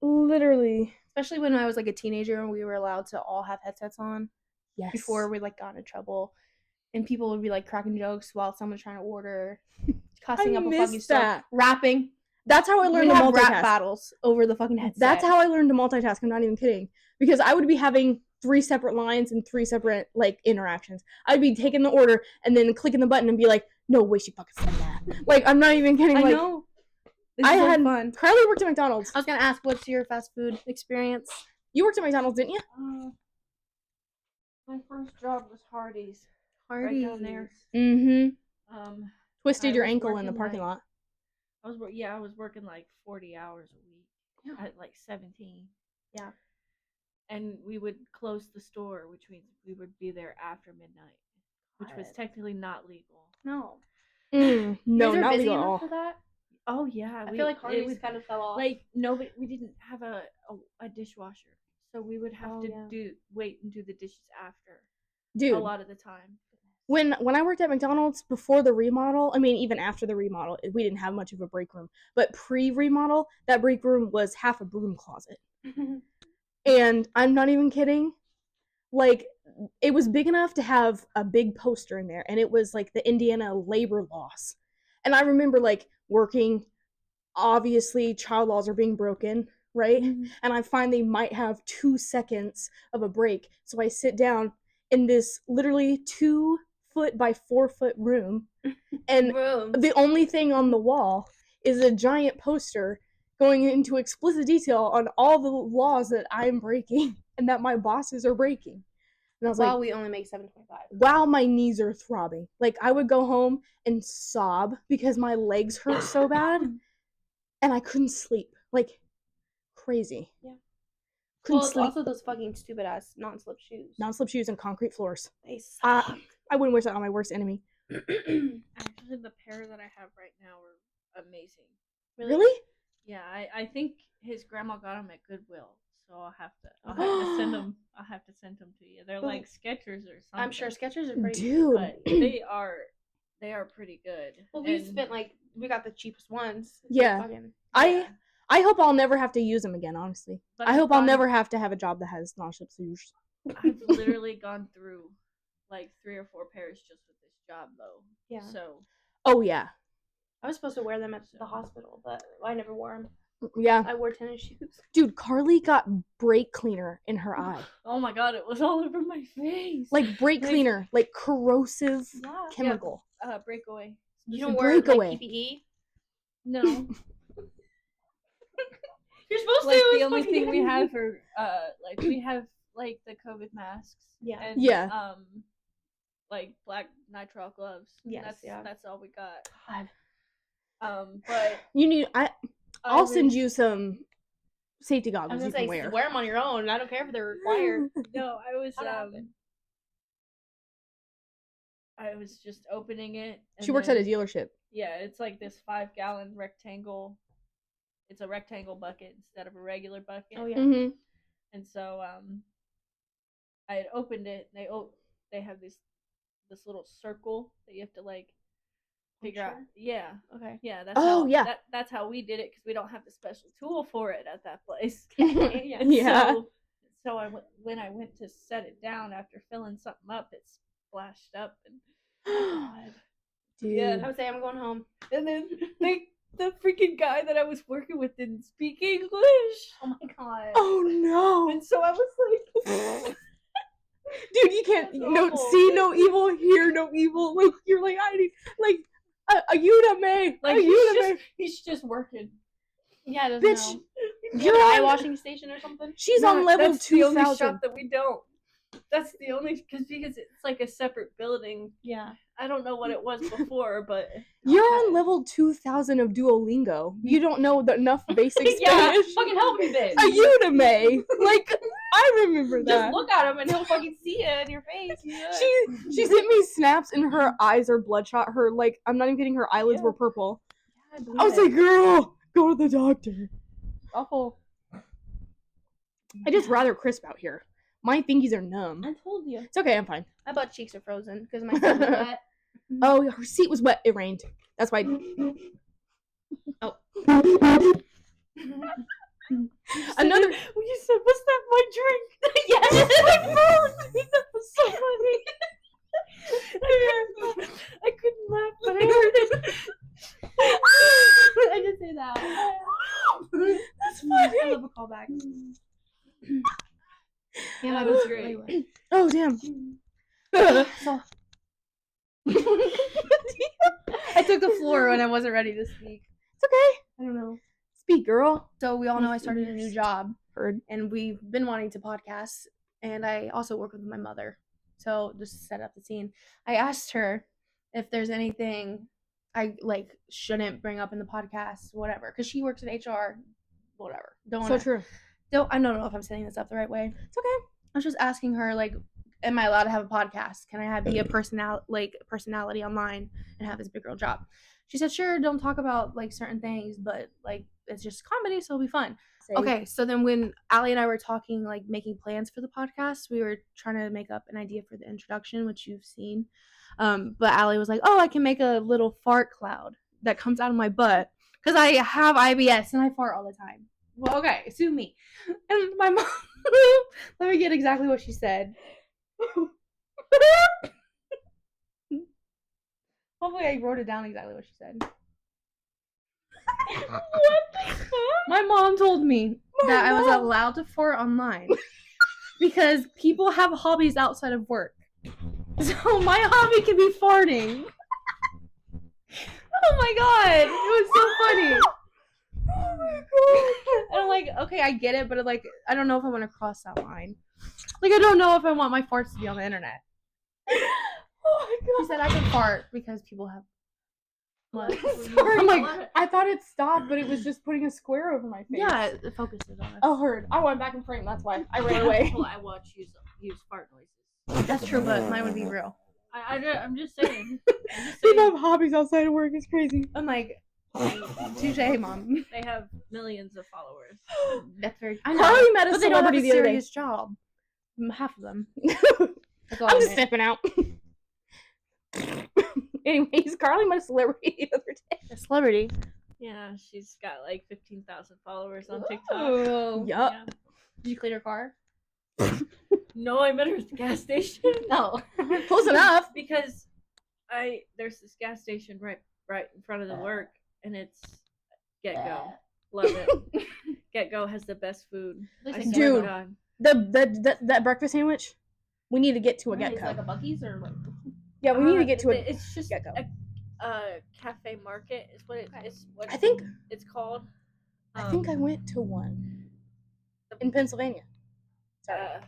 [SPEAKER 2] Literally.
[SPEAKER 1] Especially when I was, like, a teenager and we were allowed to all have headsets on.
[SPEAKER 2] Yes.
[SPEAKER 1] Before we, like, got in trouble. And people would be, like, cracking jokes while someone's trying to order. Cussing up a fucking store. Rapping.
[SPEAKER 2] That's how I learned to
[SPEAKER 1] multitask.
[SPEAKER 2] multitask.
[SPEAKER 1] Rap battles over the fucking headset.
[SPEAKER 2] That's how I learned to multitask. I'm not even kidding. Because I would be having 3 separate lines and 3 separate, like, interactions. I'd be taking the order and then clicking the button and be like, no way she fucking said that. Like, I'm not even kidding.
[SPEAKER 1] I
[SPEAKER 2] like,
[SPEAKER 1] know. This is so fun.
[SPEAKER 2] Karlie worked at McDonald's.
[SPEAKER 1] I was going to ask, what's your fast food experience?
[SPEAKER 2] You worked at McDonald's, didn't you?
[SPEAKER 3] My first job was Hardee's.
[SPEAKER 1] Hardee's.
[SPEAKER 3] Right down there.
[SPEAKER 2] Mm-hmm. Twisted
[SPEAKER 3] I
[SPEAKER 2] your
[SPEAKER 3] was
[SPEAKER 2] ankle in the
[SPEAKER 3] working,
[SPEAKER 2] parking
[SPEAKER 3] like-
[SPEAKER 2] lot.
[SPEAKER 3] I was working like 40 hours a week.
[SPEAKER 1] Yeah.
[SPEAKER 3] At like 17.
[SPEAKER 1] Yeah.
[SPEAKER 3] And we would close the store, which means we would be there after midnight, which was
[SPEAKER 1] God.
[SPEAKER 3] technically not legal.
[SPEAKER 1] No.
[SPEAKER 2] No,
[SPEAKER 1] You guys are
[SPEAKER 2] not
[SPEAKER 1] busy
[SPEAKER 2] legal at
[SPEAKER 1] enough
[SPEAKER 2] all.
[SPEAKER 1] for that?
[SPEAKER 3] Oh yeah,
[SPEAKER 1] I feel like
[SPEAKER 3] it
[SPEAKER 1] Hardee's
[SPEAKER 3] was
[SPEAKER 1] kind of fell off.
[SPEAKER 3] like we didn't have a dishwasher, so we would have to wait and do the dishes after.
[SPEAKER 2] Dude,
[SPEAKER 3] a lot of the time.
[SPEAKER 2] When I worked at McDonald's before the remodel, I mean, even after the remodel, we didn't have much of a break room. But pre-remodel, that break room was half a broom closet. And I'm not even kidding. Like, it was big enough to have a big poster in there, and it was like the Indiana labor laws. And I remember, like, working, obviously, child laws are being broken, right?
[SPEAKER 1] Mm-hmm.
[SPEAKER 2] And I find they might have 2 seconds of a break. So I sit down in this literally 2 foot by 4 foot room, and the only thing on the wall is a giant poster going into explicit detail on all the laws that I'm breaking and that my bosses are breaking. And I was like,
[SPEAKER 1] we only make $7.25.
[SPEAKER 2] wow, my knees are throbbing. Like, I would go home and sob because my legs hurt so bad, and I couldn't sleep. Like, crazy.
[SPEAKER 1] Yeah.
[SPEAKER 2] Couldn't
[SPEAKER 1] It's
[SPEAKER 2] sleep.
[SPEAKER 1] also those fucking stupid ass non-slip shoes.
[SPEAKER 2] Non-slip shoes and concrete floors.
[SPEAKER 1] They suck.
[SPEAKER 2] I wouldn't wish that on my worst enemy.
[SPEAKER 3] Actually, the pair that I have right now are amazing.
[SPEAKER 2] Really?
[SPEAKER 3] Yeah, I think his grandma got them at Goodwill, so I'll have to send them. I'll have to send them to you. They're like Skechers or something.
[SPEAKER 1] I'm sure Skechers are pretty
[SPEAKER 2] Dude.
[SPEAKER 3] but they are pretty good.
[SPEAKER 1] Well, we spent we got the cheapest ones.
[SPEAKER 2] Yeah. I hope I'll never have to use them again, honestly.
[SPEAKER 3] But
[SPEAKER 2] I hope I'll never have to have a job that has non-slip shoes.
[SPEAKER 3] I've literally gone through like 3 or 4 pairs just with this job, though.
[SPEAKER 1] Yeah.
[SPEAKER 3] So.
[SPEAKER 2] Oh, yeah.
[SPEAKER 1] I was supposed to wear them at the hospital, but I never wore them.
[SPEAKER 2] Yeah.
[SPEAKER 1] I wore tennis shoes.
[SPEAKER 2] Dude, Karlie got brake cleaner in her eye.
[SPEAKER 3] Oh my god, it was all over my face.
[SPEAKER 2] Like brake cleaner, like corrosive chemical.
[SPEAKER 3] Breakaway.
[SPEAKER 1] You don't wear
[SPEAKER 2] breakaway.
[SPEAKER 1] like PPE?
[SPEAKER 3] No.
[SPEAKER 1] You're supposed
[SPEAKER 3] Like
[SPEAKER 1] to.
[SPEAKER 3] the only thing we have for like we have like the COVID masks.
[SPEAKER 1] Yeah.
[SPEAKER 3] And,
[SPEAKER 2] Yeah.
[SPEAKER 3] like black nitrile gloves.
[SPEAKER 1] Yes,
[SPEAKER 3] That's all we got.
[SPEAKER 1] God.
[SPEAKER 3] But
[SPEAKER 2] You need. I'll send you some safety
[SPEAKER 1] I
[SPEAKER 2] goggles
[SPEAKER 1] was
[SPEAKER 2] you
[SPEAKER 1] gonna
[SPEAKER 2] can
[SPEAKER 1] say,
[SPEAKER 2] wear.
[SPEAKER 1] wear them on your own. I don't care if they're required.
[SPEAKER 3] no, I was just opening it.
[SPEAKER 2] She works at a dealership.
[SPEAKER 3] Yeah, it's like this 5-gallon rectangle. It's a rectangle bucket instead of a regular bucket.
[SPEAKER 1] Oh yeah.
[SPEAKER 2] Mm-hmm.
[SPEAKER 3] And so I had opened it. They have this little circle that you have to like figure out. Yeah.
[SPEAKER 1] Okay.
[SPEAKER 3] Yeah, that's that's how we did it because we don't have the special tool for it at that place.
[SPEAKER 1] Yeah.
[SPEAKER 2] Yeah.
[SPEAKER 3] So when I went to set it down after filling something up, it splashed up and God.
[SPEAKER 2] Dude.
[SPEAKER 3] Yeah.
[SPEAKER 1] I would say I'm going home.
[SPEAKER 3] And then the freaking guy that I was working with didn't speak English.
[SPEAKER 1] Oh my god.
[SPEAKER 2] Oh no.
[SPEAKER 3] And so I was like,
[SPEAKER 2] dude, you can't see no evil, hear no evil. Like you're like I need like a youuuuuu.
[SPEAKER 3] like he's just working.
[SPEAKER 1] Yeah, it doesn't
[SPEAKER 2] bitch.
[SPEAKER 1] know.
[SPEAKER 2] You're
[SPEAKER 1] An eye
[SPEAKER 2] on.
[SPEAKER 1] washing station or something.
[SPEAKER 2] She's on level
[SPEAKER 3] That's the only
[SPEAKER 2] 2000.
[SPEAKER 3] shop that we don't. That's the only because it's like a separate building.
[SPEAKER 1] Yeah.
[SPEAKER 3] I don't know what it was before, but
[SPEAKER 2] You're on level 2000 of Duolingo. You don't know enough basic
[SPEAKER 1] Yeah,
[SPEAKER 2] Spanish.
[SPEAKER 1] fucking help me, bitch.
[SPEAKER 2] A youuuuuu. Like I remember that.
[SPEAKER 1] Just look at him and he'll fucking see it in your face.
[SPEAKER 2] She sent me snaps and her eyes are bloodshot. Her like I'm not even kidding. Her eyelids were purple.
[SPEAKER 1] Yeah,
[SPEAKER 2] I was like, girl, go to the doctor.
[SPEAKER 1] awful.
[SPEAKER 2] I just rather crisp out here. My fingies are numb.
[SPEAKER 1] I told you.
[SPEAKER 2] It's okay. I'm fine.
[SPEAKER 1] My butt cheeks are frozen because my feet was wet.
[SPEAKER 2] Oh, her seat was wet. It rained. That's why.
[SPEAKER 1] Oh.
[SPEAKER 2] Another.
[SPEAKER 3] You said, "Was that my drink?"
[SPEAKER 1] Yes.
[SPEAKER 3] That was so funny. I couldn't laugh, but I heard it.
[SPEAKER 1] I did say that.
[SPEAKER 2] That's funny.
[SPEAKER 1] I love a callback.
[SPEAKER 3] Yeah, that was great.
[SPEAKER 1] Anyway.
[SPEAKER 2] Oh damn.
[SPEAKER 1] So I took the floor when I wasn't ready to speak.
[SPEAKER 2] It's okay.
[SPEAKER 1] I don't know.
[SPEAKER 2] Speak, girl.
[SPEAKER 1] So we all know I started a new job,
[SPEAKER 2] Heard.
[SPEAKER 1] and we've been wanting to podcast. And I also work with my mother. So just to set up the scene, I asked her if there's anything I like shouldn't bring up in the podcast, whatever, because she works in HR, whatever.
[SPEAKER 2] So true.
[SPEAKER 1] I don't know if I'm setting this up the right way.
[SPEAKER 2] It's okay.
[SPEAKER 1] I was just asking her, like, am I allowed to have a podcast? Can I be a personality online and have this big girl job? She said, sure, don't talk about like certain things, but like it's just comedy, so it'll be fun. Okay, so then when Allie and I were talking, like making plans for the podcast, we were trying to make up an idea for the introduction, which you've seen. But Allie was like, oh, I can make a little fart cloud that comes out of my butt because I have IBS and I fart all the time. Well, okay, sue me. And my mom, let me get exactly what she said. Hopefully I wrote it down exactly what she said.
[SPEAKER 3] What the fuck?
[SPEAKER 1] My mom told me that I was allowed to fart online because people have hobbies outside of work. So my hobby can be farting. Oh my god, it was so funny.
[SPEAKER 2] Oh my god.
[SPEAKER 1] And I'm like, okay, I get it, but like, I don't know if I want to cross that line. Like, I don't know if I want my farts to be on the internet.
[SPEAKER 2] Oh my god.
[SPEAKER 1] She said I can fart because people have. What?
[SPEAKER 2] Sorry, I'm like, I thought it stopped, but it was just putting a square over my face.
[SPEAKER 1] Yeah, it focuses on us.
[SPEAKER 2] Oh, heard. I went back in frame. That's why I ran away.
[SPEAKER 3] Well, I watch use fart noises.
[SPEAKER 1] That's true, but mine would be real.
[SPEAKER 3] I'm just saying.
[SPEAKER 2] People have hobbies outside of work. It's crazy.
[SPEAKER 1] I'm like, touche, mom.
[SPEAKER 3] They have millions of followers.
[SPEAKER 1] That's very.
[SPEAKER 2] I know. Karlie met a
[SPEAKER 1] But they don't have
[SPEAKER 2] celebrity
[SPEAKER 1] a
[SPEAKER 2] the other day.
[SPEAKER 1] serious job. Half of them. That's all
[SPEAKER 2] I'm
[SPEAKER 1] I
[SPEAKER 2] just
[SPEAKER 1] admit.
[SPEAKER 2] stepping out. Anyways, Karlie met a celebrity the other day.
[SPEAKER 1] A celebrity.
[SPEAKER 3] Yeah, she's got like 15,000 followers on TikTok.
[SPEAKER 1] Oh.
[SPEAKER 2] Yup.
[SPEAKER 3] Yeah.
[SPEAKER 1] Did you clean her car?
[SPEAKER 3] No, I met her at the gas station.
[SPEAKER 1] No.
[SPEAKER 2] Close enough.
[SPEAKER 3] Because there's this gas station right in front of the work, and it's Get Go. Love it. Get Go has the best food. I swear to
[SPEAKER 2] Dude.
[SPEAKER 3] God.
[SPEAKER 2] That breakfast sandwich. We need to get to a
[SPEAKER 1] It's
[SPEAKER 2] Get-Go.
[SPEAKER 1] like a Buc-ee's or like.
[SPEAKER 2] Yeah, we need to get to
[SPEAKER 3] It's just
[SPEAKER 2] Get-Go.
[SPEAKER 3] cafe market is what it's what
[SPEAKER 2] I think
[SPEAKER 3] it's called.
[SPEAKER 2] I went to one in Pennsylvania. Sorry.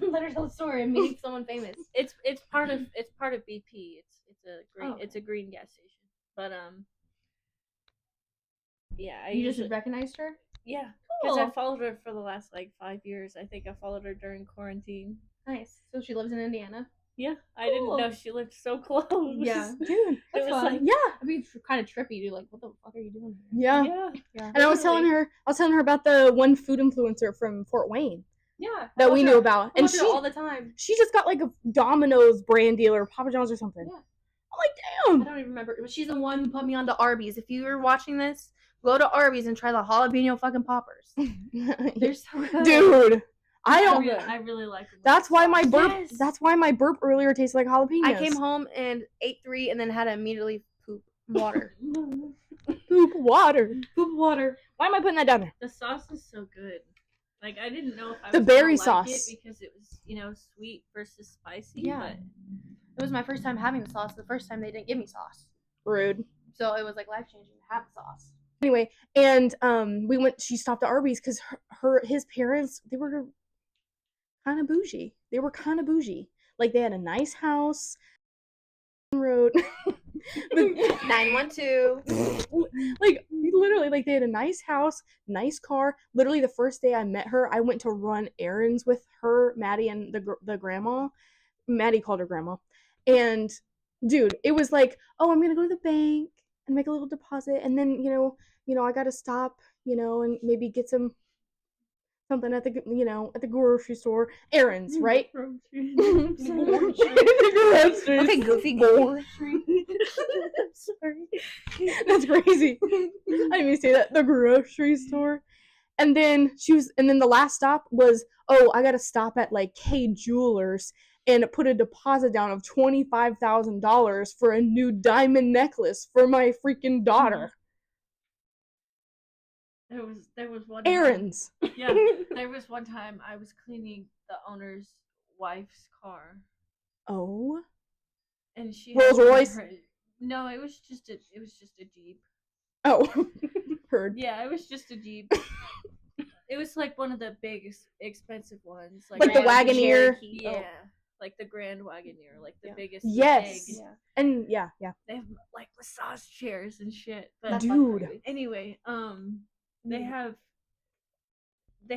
[SPEAKER 1] Let her tell the story and meeting someone famous.
[SPEAKER 3] It's part of BP. It's a green gas station. But yeah, I
[SPEAKER 1] You just
[SPEAKER 3] usually
[SPEAKER 1] recognized her?
[SPEAKER 3] yeah, because I
[SPEAKER 1] Cool.
[SPEAKER 3] followed her for the last like 5 years. I think I followed her during quarantine.
[SPEAKER 1] Nice. So she lives in Indiana?
[SPEAKER 3] Yeah, I didn't know
[SPEAKER 1] Cool.
[SPEAKER 3] she lived so close.
[SPEAKER 1] Yeah.
[SPEAKER 2] Dude,
[SPEAKER 3] it
[SPEAKER 1] That's
[SPEAKER 3] was
[SPEAKER 1] fun.
[SPEAKER 3] like
[SPEAKER 2] yeah.
[SPEAKER 1] I mean, it's kind of trippy, dude. Like, what the fuck are you doing here?
[SPEAKER 2] Yeah.
[SPEAKER 3] yeah.
[SPEAKER 2] And I was telling her about the one food influencer from Fort Wayne
[SPEAKER 1] Yeah.
[SPEAKER 2] that we knew about.
[SPEAKER 1] And
[SPEAKER 2] And
[SPEAKER 1] she
[SPEAKER 2] she
[SPEAKER 1] all the time.
[SPEAKER 2] she just got like a Domino's brand deal or Papa John's or something.
[SPEAKER 1] Yeah.
[SPEAKER 2] I'm like,
[SPEAKER 1] I
[SPEAKER 2] damn.
[SPEAKER 1] don't even remember. But she's the one who put me on to Arby's. If you were watching this, go to Arby's and try the jalapeno fucking poppers. They're so good.
[SPEAKER 2] Dude, I don't.
[SPEAKER 3] I really like them.
[SPEAKER 2] That's why my burp.
[SPEAKER 1] Yes.
[SPEAKER 2] That's why my burp earlier tasted like jalapenos.
[SPEAKER 1] I came home and ate 3 and then had to immediately poop water.
[SPEAKER 2] Poop water.
[SPEAKER 1] Poop water.
[SPEAKER 2] Why am I putting that down there?
[SPEAKER 3] The sauce is so good. Like I didn't know if I
[SPEAKER 2] The
[SPEAKER 3] was
[SPEAKER 2] berry
[SPEAKER 3] gonna like
[SPEAKER 2] sauce.
[SPEAKER 3] it because it was sweet versus spicy.
[SPEAKER 1] Yeah.
[SPEAKER 3] But
[SPEAKER 1] It was my first time having the sauce. The first time they didn't give me sauce.
[SPEAKER 2] Rude.
[SPEAKER 1] So it was like life changing to have the sauce.
[SPEAKER 2] Anyway, and we went. She stopped at Arby's because his parents, they were kind of bougie. Like they had a nice house. Road.
[SPEAKER 1] 912.
[SPEAKER 2] Like literally, like they had a nice house, nice car. Literally, the first day I met her, I went to run errands with her, Maddie, and the grandma. Maddie called her grandma, and dude, it was like, oh, I'm gonna go to the bank and make a little deposit, and then you know, I gotta stop, and maybe get something at the grocery store. Errands, right?
[SPEAKER 1] Okay, goofy grocery.
[SPEAKER 2] Sorry. That's crazy. I didn't even say that. The grocery store. And then the last stop was, oh, I gotta stop at like K Jewelers and put a deposit down of $25,000 for a new diamond necklace for my freaking daughter.
[SPEAKER 3] There was one
[SPEAKER 2] Errands.
[SPEAKER 3] Yeah, there was one time I was cleaning the owner's wife's car,
[SPEAKER 2] Oh.
[SPEAKER 3] and she
[SPEAKER 2] Rolls
[SPEAKER 3] had
[SPEAKER 2] Royce?
[SPEAKER 3] No, it was just a Jeep.
[SPEAKER 2] Oh. Heard.
[SPEAKER 3] Yeah, it was just a Jeep. It was like one of the biggest expensive ones,
[SPEAKER 2] Like the
[SPEAKER 1] Grand
[SPEAKER 2] Wagoneer?
[SPEAKER 1] Cherokee.
[SPEAKER 3] Yeah, like the Grand Wagoneer, like the
[SPEAKER 1] Yeah.
[SPEAKER 3] biggest.
[SPEAKER 2] Yes.
[SPEAKER 3] big.
[SPEAKER 1] Yeah.
[SPEAKER 2] And yeah.
[SPEAKER 3] They have like massage chairs and shit. But
[SPEAKER 1] That's
[SPEAKER 2] Dude.
[SPEAKER 1] fucking crazy.
[SPEAKER 3] anyway, they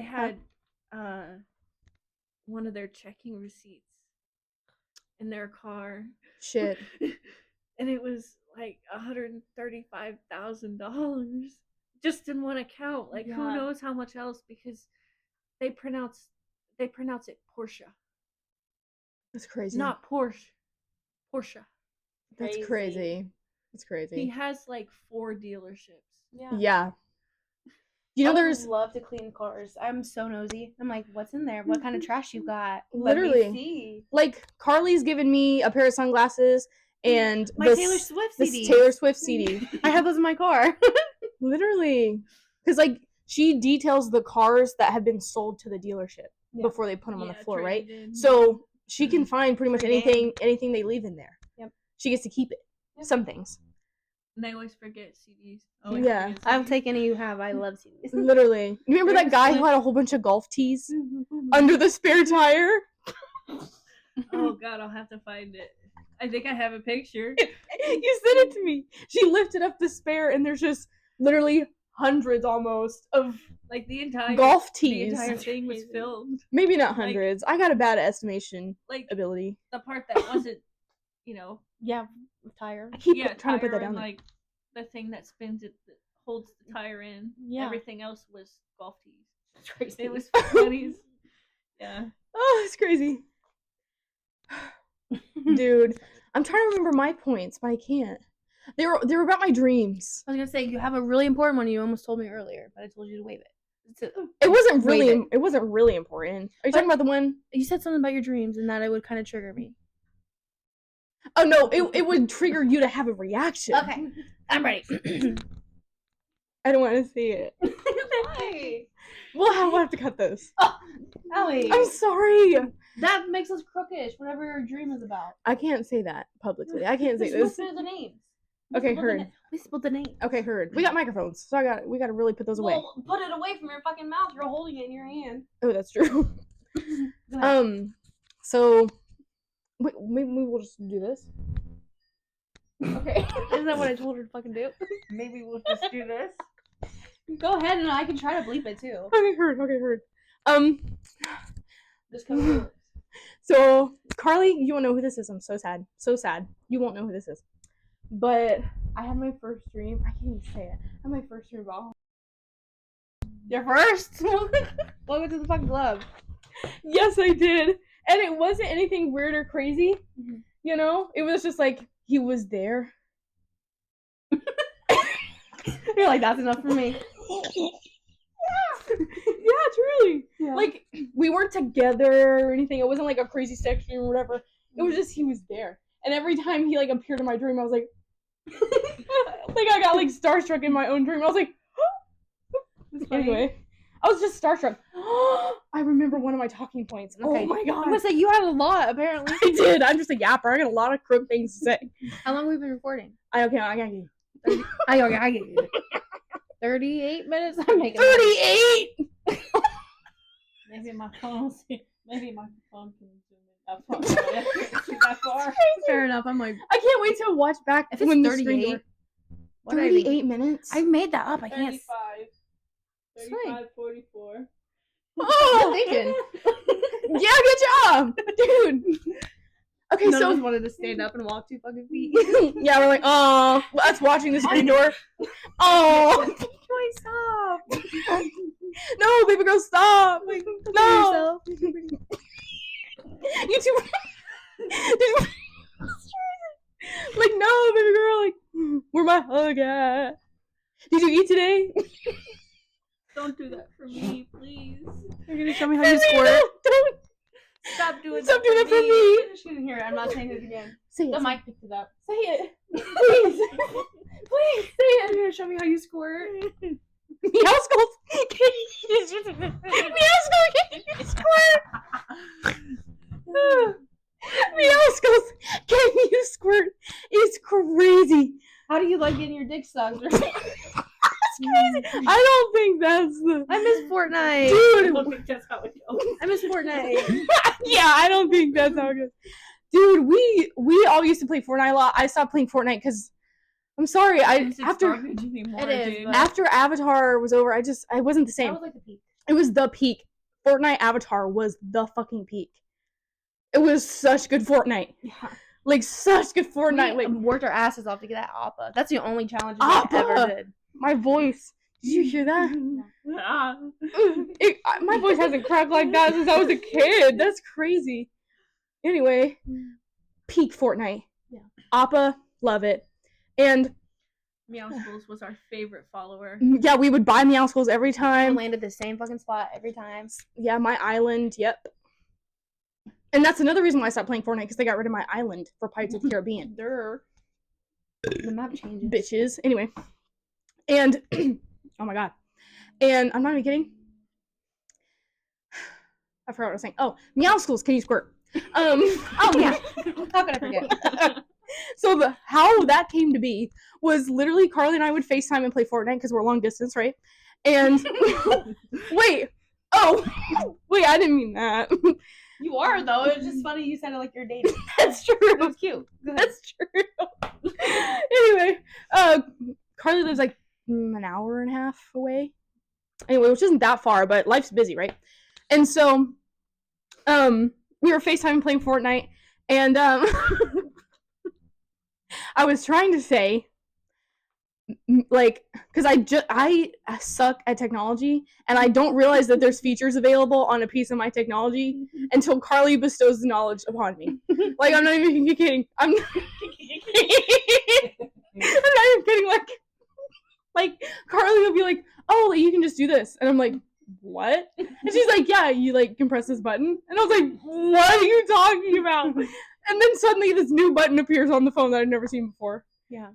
[SPEAKER 3] had one of their checking receipts in their car.
[SPEAKER 2] Shit.
[SPEAKER 3] And it was like $135,000 just in one account. Like who
[SPEAKER 1] Yeah.
[SPEAKER 3] knows how much else, because they pronounce it Porsche,
[SPEAKER 2] That's crazy.
[SPEAKER 3] not Porsche. Porsche.
[SPEAKER 2] That's crazy. That's crazy.
[SPEAKER 3] He has like 4 dealerships.
[SPEAKER 2] Yeah. You know,
[SPEAKER 1] I would
[SPEAKER 2] there's
[SPEAKER 1] love to clean cars. I'm so nosy. I'm like, what's in there? What kind of trash you got?
[SPEAKER 2] Literally.
[SPEAKER 1] Let me see.
[SPEAKER 2] like Karlie's given me a pair of sunglasses and
[SPEAKER 1] My Taylor Swift
[SPEAKER 2] this
[SPEAKER 1] CD.
[SPEAKER 2] Taylor Swift CD.
[SPEAKER 1] I have those in my car.
[SPEAKER 2] Literally, because like she details the cars that have been sold to the dealership before they put them on the floor, right?
[SPEAKER 3] traded in.
[SPEAKER 2] So she can find pretty much
[SPEAKER 1] Free game.
[SPEAKER 2] anything they leave in there.
[SPEAKER 1] Yep.
[SPEAKER 2] She gets to keep it.
[SPEAKER 1] Yep.
[SPEAKER 2] Some things.
[SPEAKER 3] And they always forget CDs.
[SPEAKER 2] Yeah.
[SPEAKER 1] I'll take any you have. I love CDs.
[SPEAKER 2] Literally. You remember that guy who had a whole bunch of golf tees under the spare tire?
[SPEAKER 3] Oh god, I'll have to find it. I think I have a picture.
[SPEAKER 2] You sent it to me. She lifted up the spare and there's just literally hundreds almost of
[SPEAKER 3] Like the entire
[SPEAKER 2] golf
[SPEAKER 3] The
[SPEAKER 2] tees.
[SPEAKER 3] entire thing was filmed.
[SPEAKER 2] Maybe not hundreds. I got a bad estimation
[SPEAKER 3] Like
[SPEAKER 2] ability.
[SPEAKER 3] the part that wasn't,
[SPEAKER 1] Yeah, tire.
[SPEAKER 2] I keep
[SPEAKER 3] yeah,
[SPEAKER 2] trying to put that
[SPEAKER 3] tire
[SPEAKER 2] down
[SPEAKER 3] and,
[SPEAKER 2] there.
[SPEAKER 3] like the thing that spins it, that holds the tire in.
[SPEAKER 1] Yeah.
[SPEAKER 3] Everything else was golf tees.
[SPEAKER 1] It's crazy.
[SPEAKER 3] It was funnies. Yeah.
[SPEAKER 2] Oh, it's crazy. Dude, I'm trying to remember my points, but I can't. They were about my dreams.
[SPEAKER 1] I was gonna say you have a really important one. You almost told me earlier, but I told you to waive it.
[SPEAKER 2] It wasn't
[SPEAKER 1] Wave
[SPEAKER 2] really
[SPEAKER 1] it.
[SPEAKER 2] it wasn't really important. Are you talking about the one?
[SPEAKER 1] You said something about your dreams and that it would kind of trigger me.
[SPEAKER 2] Oh no, it would trigger you to have a reaction.
[SPEAKER 1] Okay, I'm ready.
[SPEAKER 2] I don't want to see it.
[SPEAKER 1] Why?
[SPEAKER 2] We'll have to cut this.
[SPEAKER 1] Allie,
[SPEAKER 2] I'm sorry.
[SPEAKER 1] that makes us crookish. Whatever your dream is about.
[SPEAKER 2] I can't say that publicly. I can't say
[SPEAKER 1] Just
[SPEAKER 2] this.
[SPEAKER 1] look through the names.
[SPEAKER 2] Okay, heard.
[SPEAKER 1] We spelled the name.
[SPEAKER 2] Okay, heard. We got microphones, so we gotta really put those away.
[SPEAKER 1] Well, put it away from your fucking mouth. You're holding it in your hand.
[SPEAKER 2] Oh, that's true.
[SPEAKER 1] Go ahead.
[SPEAKER 2] So maybe we'll just do this.
[SPEAKER 1] Okay. Isn't that what I told her to fucking do?
[SPEAKER 3] Maybe we'll just do this.
[SPEAKER 1] Go ahead and I can try to bleep it too.
[SPEAKER 2] Okay, heard.
[SPEAKER 1] Just come here.
[SPEAKER 2] So Karlie, you won't know who this is. I'm so sad. So sad. You won't know who this is. But I had my first dream. I can't even say it. I had my first dream about.
[SPEAKER 1] Your first? Welcome to the fucking club.
[SPEAKER 2] Yes, I did. And it wasn't anything weird or crazy. Mm-hmm. You know? It was just like he was there.
[SPEAKER 1] You're like, that's enough for me.
[SPEAKER 2] Yeah, truly. Yeah. Like, we weren't together or anything. It wasn't like a crazy sex dream or whatever. It was just he was there. And every time he like appeared in my dream, I was like, like I got like starstruck in my own dream. I was like, anyway, I was just starstruck. I remember one of my talking points. Okay. Oh my god!
[SPEAKER 1] I'm gonna say you had a lot apparently.
[SPEAKER 2] I did. I'm just a yapper. I got a lot of crook things to say.
[SPEAKER 1] How long have we been recording?
[SPEAKER 2] I got you.
[SPEAKER 1] I get you. 38 minutes. I'm making
[SPEAKER 2] 38.
[SPEAKER 3] Maybe my phone can zoom in that far.
[SPEAKER 1] Fair enough. I'm like,
[SPEAKER 2] I can't wait to watch back
[SPEAKER 1] if it's
[SPEAKER 2] when
[SPEAKER 1] 38.
[SPEAKER 2] 38 minutes.
[SPEAKER 1] I made that up. I can't.
[SPEAKER 3] 35, 44.
[SPEAKER 2] Oh,
[SPEAKER 1] thinking.
[SPEAKER 2] Yeah, good job, dude. Okay,
[SPEAKER 1] None
[SPEAKER 2] so
[SPEAKER 1] of us wanted to stand up and walk 2 fucking feet.
[SPEAKER 2] Yeah, we're like, oh, us watching the screen door. Oh,
[SPEAKER 1] Joy, stop.
[SPEAKER 2] No, baby girl, stop.
[SPEAKER 1] Like,
[SPEAKER 2] no. You too. Like, no, baby girl. Like, where my hug at? Did you eat today?
[SPEAKER 3] Don't do that for me, please.
[SPEAKER 1] You're gonna show me how you squirt.
[SPEAKER 2] Don't.
[SPEAKER 3] Stop doing
[SPEAKER 2] that for me.
[SPEAKER 1] She didn't hear it. I'm not saying it again.
[SPEAKER 2] Say it.
[SPEAKER 1] The mic picked it up.
[SPEAKER 2] Say it. Please. Please say it.
[SPEAKER 1] You're gonna show me how you squirt.
[SPEAKER 2] Meowskulls. Meowskulls, can you squirt? Meowskulls, can you squirt? It's crazy.
[SPEAKER 1] How do you like getting your dick sucked?
[SPEAKER 2] That's crazy. I don't think that's the.
[SPEAKER 1] I miss Fortnite.
[SPEAKER 2] Dude.
[SPEAKER 3] I don't think that's how it goes.
[SPEAKER 1] I miss Fortnite.
[SPEAKER 2] Yeah, I don't think that's how it goes. Dude, we all used to play Fortnite a lot. I stopped playing Fortnite because I'm sorry. After Avatar was over, I wasn't the same.
[SPEAKER 1] That was like the peak.
[SPEAKER 2] It was the peak. Fortnite Avatar was the fucking peak. It was such good Fortnite. Yeah. Like such good Fortnite.
[SPEAKER 1] We worked our asses off to get that Appa. That's the only challenge I ever did.
[SPEAKER 2] My voice. Did you hear that? My voice hasn't cracked like that since I was a kid. That's crazy. Anyway, peak Fortnite.
[SPEAKER 1] Yeah.
[SPEAKER 2] Appa, love it. And
[SPEAKER 3] Meowskulls was our favorite follower.
[SPEAKER 2] Yeah, we would buy Meowskulls every time.
[SPEAKER 1] We landed the same fucking spot every time.
[SPEAKER 2] Yeah, my island, yep. And that's another reason why I stopped playing Fortnite, because they got rid of my island for Pirates of the Caribbean.
[SPEAKER 1] The map changes.
[SPEAKER 2] Bitches. Anyway. And, oh my god. And I'm not even kidding. I forgot what I was saying. Oh, Meowskulls, can you squirt?
[SPEAKER 1] Oh yeah. How could I forget?
[SPEAKER 2] So how that came to be was literally Karlie and I would FaceTime and play Fortnite because we're long distance, right? And wait, I didn't mean that.
[SPEAKER 1] You are though. It's just funny you said it like you're dating.
[SPEAKER 2] That's true.
[SPEAKER 1] That's cute.
[SPEAKER 2] That's true. Anyway, Karlie lives like an hour and a half away. Anyway, which isn't that far, but life's busy, right? And so, we were FaceTime playing Fortnite, and I was trying to say, like, because I suck at technology, and I don't realize that there's features available on a piece of my technology until Karlie bestows the knowledge upon me. Like, I'm not even kidding. I'm not even kidding. Like Karlie will be like, oh, you can just do this, and I'm like, what? And she's like, yeah, you like can press this button, and I was like, what are you talking about? And then suddenly this new button appears on the phone that I'd never seen before.
[SPEAKER 1] Yeah.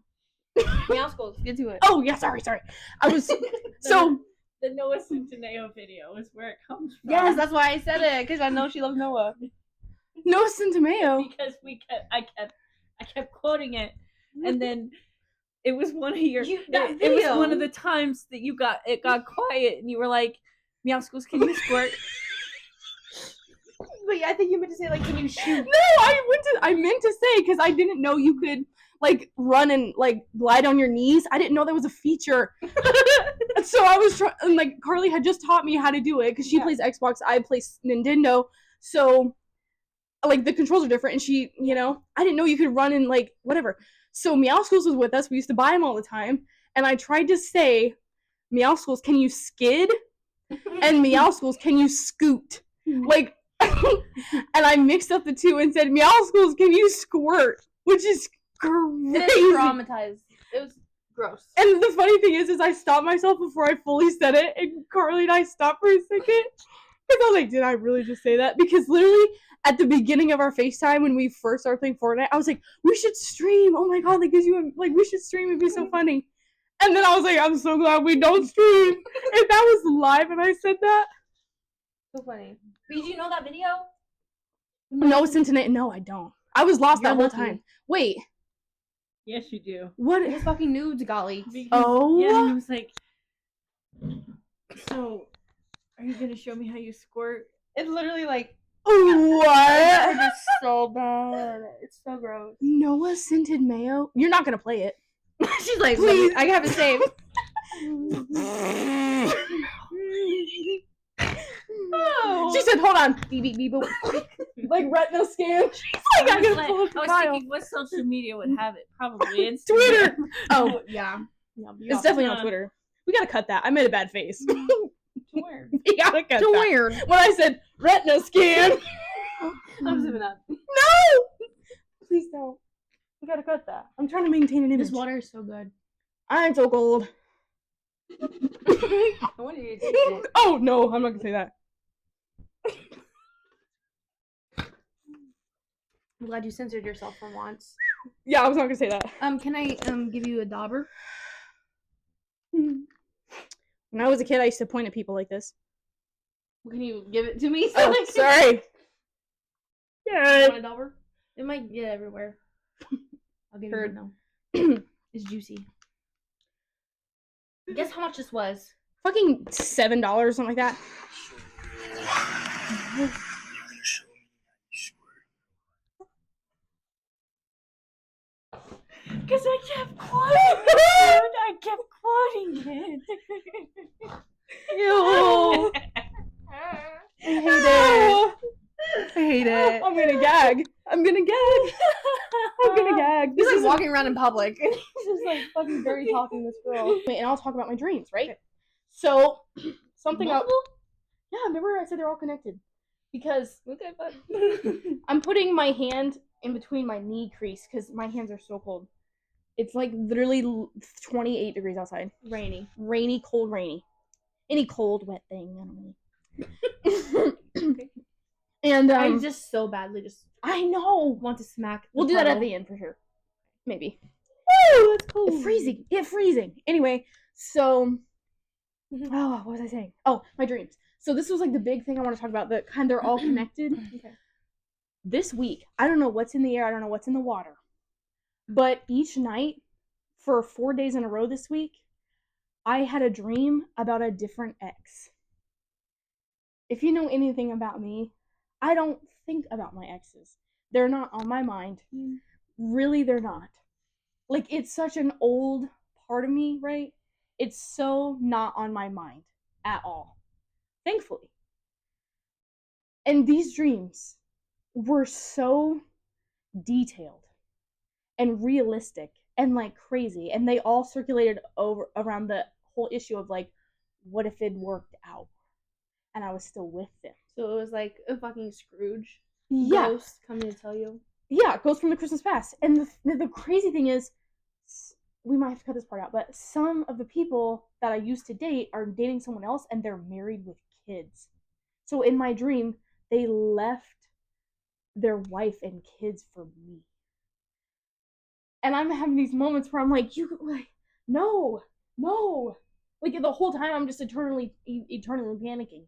[SPEAKER 1] Meowskulls, get to it.
[SPEAKER 2] Oh yeah, sorry. I was so
[SPEAKER 3] the Noah Centineo video is where it comes from.
[SPEAKER 1] Yes, that's why I said it, because I know she loves Noah.
[SPEAKER 2] Noah Centineo.
[SPEAKER 3] Because I kept quoting it, and then It was one of your.
[SPEAKER 1] That
[SPEAKER 3] It was
[SPEAKER 1] video.
[SPEAKER 3] one of the times that it got quiet, and you were like, "Meow schools, can you squirt?"
[SPEAKER 1] But yeah, I think you meant to say like, can you shoot?
[SPEAKER 2] No, I meant to say because I didn't know you could like run and like glide on your knees. I didn't know that was a feature. So I was trying, and like Karlie had just taught me how to do it because she plays Xbox, I play Nintendo. So like the controls are different, and she, I didn't know you could run and like whatever. So Meow Schools was with us. We used to buy them all the time, and I tried to say, Meow Schools, can you skid? And Meow Schools, can you scoot? Like. And I mixed up the two and said, Meow Schools, can you squirt? Which is crazy.
[SPEAKER 1] It is traumatized. It was gross.
[SPEAKER 2] And the funny thing is I stopped myself before I fully said it, and Karlie and I stopped for a second. Because I was like, did I really just say that? Because literally, at the beginning of our FaceTime, when we first started playing Fortnite, I was like, we should stream. Oh my god, we should stream. It'd be so funny. And then I was like, I'm so glad we don't stream. And that was live, and I said that.
[SPEAKER 1] So funny. Did you know that video?
[SPEAKER 2] Noah Centineo. No, I don't. I was lost that whole time. Wait.
[SPEAKER 3] Yes, you do.
[SPEAKER 2] What?
[SPEAKER 1] It was fucking nudes, golly.
[SPEAKER 2] Oh.
[SPEAKER 3] Yeah, he was like, so, are you gonna show me how you squirt?
[SPEAKER 1] It's literally like,
[SPEAKER 2] What?
[SPEAKER 1] it's so bad. It's so gross.
[SPEAKER 2] Noah scented mayo? You're not gonna play it.
[SPEAKER 1] She's like,
[SPEAKER 2] Please.
[SPEAKER 1] I have it saved.
[SPEAKER 2] She said, hold on. Beep, beep, beep, boop. Like retina scan. She's like, I gotta pull up the
[SPEAKER 3] I was
[SPEAKER 2] file.
[SPEAKER 3] thinking, what social media would have it? Probably Instagram.
[SPEAKER 2] Twitter. Oh,
[SPEAKER 1] Yeah.
[SPEAKER 2] it's definitely on Twitter. We gotta cut that. I made a bad face.
[SPEAKER 3] Where?
[SPEAKER 2] We gotta cut
[SPEAKER 1] Too
[SPEAKER 2] that.
[SPEAKER 1] weird.
[SPEAKER 2] When I said retina scan.
[SPEAKER 1] I'm zooming up.
[SPEAKER 2] No! Please don't. We gotta cut that. I'm trying to maintain an image.
[SPEAKER 1] This water is so good.
[SPEAKER 2] I'm so cold.
[SPEAKER 1] I wonder if you taste it.
[SPEAKER 2] Oh, no. I'm not gonna say that.
[SPEAKER 1] I'm glad you censored yourself for once.
[SPEAKER 2] Yeah, I was not gonna say that.
[SPEAKER 1] Can I give you a dauber?
[SPEAKER 2] When I was a kid, I used to point at people like this.
[SPEAKER 1] Can you give it to me?
[SPEAKER 2] Oh, sorry. Yeah.
[SPEAKER 1] Want a dauber? It might get everywhere. I'll give
[SPEAKER 2] Heard.
[SPEAKER 1] you one now. It's juicy. Guess how much this was?
[SPEAKER 2] Fucking $7, something like that.
[SPEAKER 3] Because I kept quoting it. I kept quoting it.
[SPEAKER 2] Ew. I hate it. I hate it. I'm gonna gag. I'm gonna gag.
[SPEAKER 1] This
[SPEAKER 2] This
[SPEAKER 1] is
[SPEAKER 2] is
[SPEAKER 1] walking around in public.
[SPEAKER 2] This is like fucking dirty talking this girl. Wait, and I'll talk about my dreams, right? So, something else. Yeah, remember I said they're all connected. Because
[SPEAKER 1] Okay, but
[SPEAKER 2] I'm putting my hand in between my knee crease because my hands are so cold. It's like literally 28 degrees outside.
[SPEAKER 1] rainy.
[SPEAKER 2] Rainy, cold, rainy. Any cold, wet thing. I don't really.
[SPEAKER 1] Okay.
[SPEAKER 2] And
[SPEAKER 1] I just so badly just
[SPEAKER 2] I know.
[SPEAKER 1] want to smack.
[SPEAKER 2] We'll do that at the end for sure. Maybe. Woo! That's cool. Freezing. Get freezing. Anyway, so what was I saying? Oh, my dreams. So this was like the big thing I want to talk about. The kind they're all connected.
[SPEAKER 1] Okay.
[SPEAKER 2] This week, I don't know what's in the air. I don't know what's in the water. But each night, for 4 days in a row this week, I had a dream about a different ex. If you know anything about me, I don't think about my exes. They're not on my mind. Really, they're not. Like, it's such an old part of me, right? It's so not on my mind at all. Thankfully. And these dreams were so detailed and realistic and like crazy, and they all circulated around the whole issue of like, what if it worked out and I was still with them?
[SPEAKER 1] So it was like a fucking Scrooge
[SPEAKER 2] Yeah.
[SPEAKER 1] ghost coming to tell you.
[SPEAKER 2] Yeah, it goes from the Christmas past. And the crazy thing is, we might have to cut this part out, but some of the people that I used to date are dating someone else and they're married with kids. So in my dream, they left their wife and kids for me. And I'm having these moments where I'm like, no. Like the whole time I'm just eternally panicking.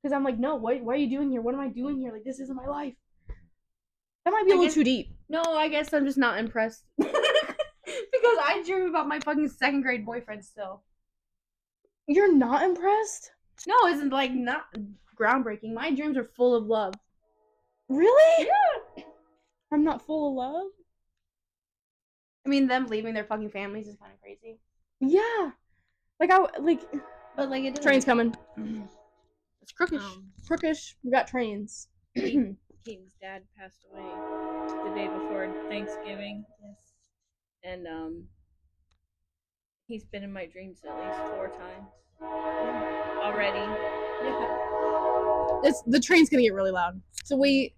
[SPEAKER 2] Because I'm like, no, why are you doing here? What am I doing here? Like, this isn't my life. That might be a little too deep.
[SPEAKER 1] No, I guess I'm just not impressed. Because Because I dream about my fucking 2nd grade boyfriend still.
[SPEAKER 2] You're not impressed?
[SPEAKER 1] No, it's like not groundbreaking. My dreams are full of love.
[SPEAKER 2] Really?
[SPEAKER 1] Yeah.
[SPEAKER 2] I'm not full of love?
[SPEAKER 1] I mean, them leaving their fucking families is kind of crazy.
[SPEAKER 2] Yeah. But
[SPEAKER 1] like it.
[SPEAKER 2] train's coming.
[SPEAKER 1] It's crookish.
[SPEAKER 2] Crook-ish. We got trains.
[SPEAKER 3] Keaton's dad passed away the day before Thanksgiving.
[SPEAKER 1] Yes.
[SPEAKER 3] And he's been in my dreams at least 4 times already.
[SPEAKER 2] Yeah. The train's gonna get really loud. So we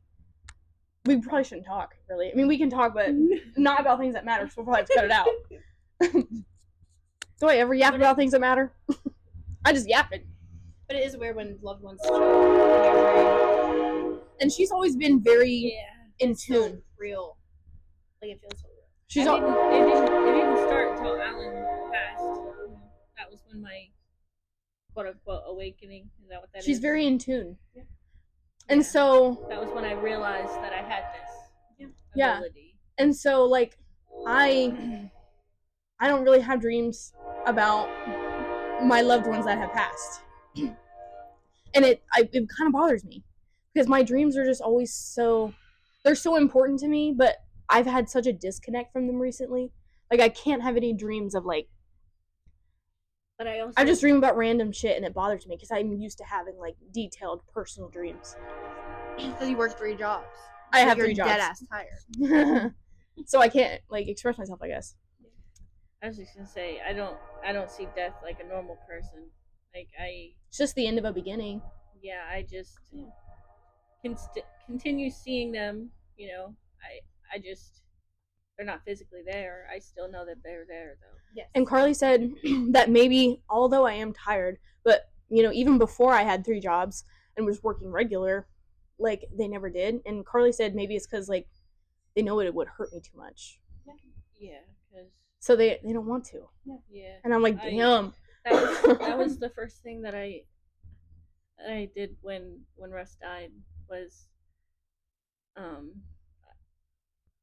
[SPEAKER 2] probably shouldn't talk, really. I mean, we can talk, but not about things that matter, so we'll probably have to cut it out. Do I ever yap about things that matter? I just yap it.
[SPEAKER 1] But it is weird when loved ones
[SPEAKER 2] And she's always been very in
[SPEAKER 1] so
[SPEAKER 2] tune.
[SPEAKER 1] real. Like it feels so real.
[SPEAKER 3] It didn't start until Alan passed. That was when my quote unquote awakening. Is that what that is?
[SPEAKER 2] She's very in tune. Yeah. And so
[SPEAKER 3] that was when I realized that I had this ability.
[SPEAKER 2] And so like I don't really have dreams about my loved ones that have passed. And it kind of bothers me because my dreams are just always they're so important to me, but I've had such a disconnect from them recently. Like I can't have any dreams of like,
[SPEAKER 3] but
[SPEAKER 2] I just dream about random shit and it bothers me because I'm used to having like detailed personal dreams.
[SPEAKER 1] Because you work 3 jobs.
[SPEAKER 2] I have 3 jobs.
[SPEAKER 1] Dead ass tired.
[SPEAKER 2] So I can't like express myself, I guess.
[SPEAKER 3] I was just gonna say I don't see death like a normal person. Like
[SPEAKER 2] it's just the end of a beginning.
[SPEAKER 3] Yeah, I just can continue seeing them. You know, I just they're not physically there. I still know that they're there though.
[SPEAKER 1] Yes.
[SPEAKER 2] And Karlie said that maybe, although I am tired, but you know, even before I had 3 jobs and was working regular, like they never did. And Karlie said maybe it's because like they know it would hurt me too much.
[SPEAKER 3] Yeah, because
[SPEAKER 2] so they don't want to.
[SPEAKER 3] Yeah.
[SPEAKER 2] And I'm like, damn.
[SPEAKER 3] That was the first thing that I did when Russ died was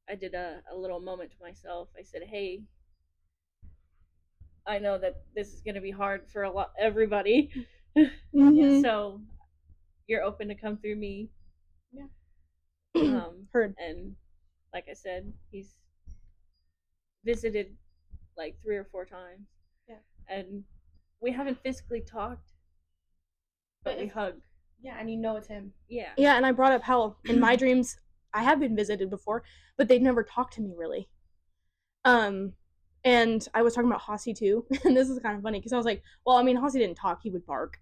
[SPEAKER 3] I did a little moment to myself. I said, hey, I know that this is gonna be hard for everybody.
[SPEAKER 2] Mm-hmm.
[SPEAKER 3] So you're open to come through me.
[SPEAKER 2] Yeah. Heard.
[SPEAKER 3] And like I said, he's visited like 3 or 4 times.
[SPEAKER 1] Yeah.
[SPEAKER 3] And we haven't physically talked, but we hug.
[SPEAKER 1] Yeah, and you know it's him.
[SPEAKER 3] Yeah.
[SPEAKER 2] Yeah, and I brought up how in my dreams I have been visited before, but they'd never talked to me really. And I was talking about Hossie too, and this is kind of funny because I was like, well, I mean, Hossie didn't talk; he would bark.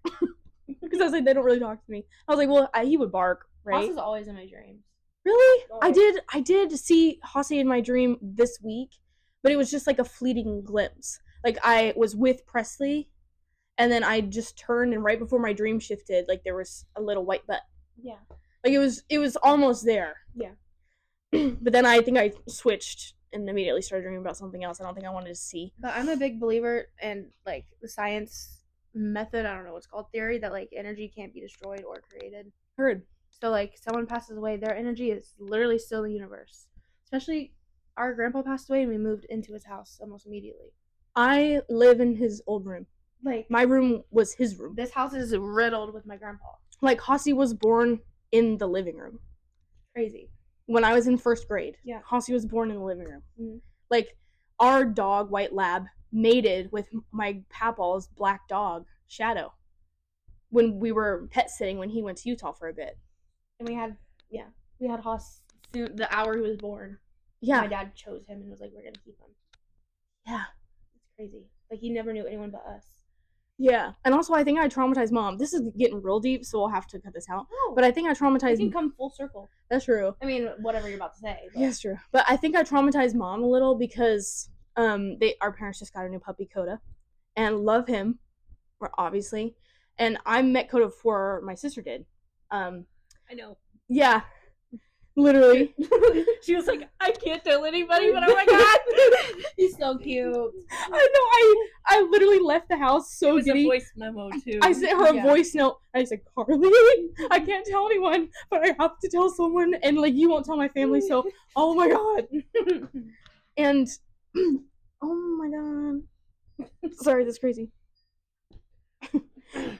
[SPEAKER 2] Because I was like, they don't really talk to me. I was like, well, he would bark, right?
[SPEAKER 1] Hoss is always in my dreams.
[SPEAKER 2] Really?
[SPEAKER 1] Always.
[SPEAKER 2] I did see Hossie in my dream this week, but it was just like a fleeting glimpse. Like I was with Presley, and then I just turned, and right before my dream shifted, like there was a little white butt.
[SPEAKER 1] Yeah.
[SPEAKER 2] Like it was almost there.
[SPEAKER 1] Yeah.
[SPEAKER 2] But then I think I switched and immediately started dreaming about something else I don't think I wanted to see.
[SPEAKER 1] But I'm a big believer in like the science method, I don't know what it's called, theory that like energy can't be destroyed or created.
[SPEAKER 2] Heard.
[SPEAKER 1] So like someone passes away, their energy is literally still in the universe. Especially our grandpa passed away and we moved into his house almost immediately.
[SPEAKER 2] I live in his old room.
[SPEAKER 1] Like
[SPEAKER 2] my room was his room.
[SPEAKER 1] This house is riddled with my grandpa.
[SPEAKER 2] Like Hossie was born in the living room.
[SPEAKER 1] Crazy.
[SPEAKER 2] When I was in 1st grade,
[SPEAKER 1] yeah,
[SPEAKER 2] Hossie was born in the living room.
[SPEAKER 1] Mm-hmm.
[SPEAKER 2] Like, our dog, White Lab, mated with my papaw's black dog, Shadow, when we were pet sitting when he went to Utah for a bit.
[SPEAKER 1] And we had Hoss soon, the hour he was born.
[SPEAKER 2] Yeah.
[SPEAKER 1] My dad chose him and was like, we're going to keep him.
[SPEAKER 2] Yeah.
[SPEAKER 1] It's crazy. Like, he never knew anyone but us.
[SPEAKER 2] Yeah, and also I think I traumatized Mom. This is getting real deep, so we'll have to cut this out.
[SPEAKER 1] Oh,
[SPEAKER 2] but I think I traumatized.
[SPEAKER 1] You can come full circle.
[SPEAKER 2] That's true.
[SPEAKER 1] I mean, whatever you're about to say. But.
[SPEAKER 2] Yeah, that's true. But I think I traumatized Mom a little because our parents just got a new puppy, Coda, and love him, obviously. And I met Coda before my sister did.
[SPEAKER 3] I know.
[SPEAKER 2] Yeah. Literally.
[SPEAKER 3] She was like, I can't tell anybody, but oh my god.
[SPEAKER 1] He's so cute.
[SPEAKER 2] I know, I literally left the house so giddy.
[SPEAKER 3] It was a voice memo too.
[SPEAKER 2] I sent her a voice note. I said, Karlie, I can't tell anyone, but I have to tell someone, and like you won't tell my family, so oh my god. And Oh my god. Sorry, that's crazy.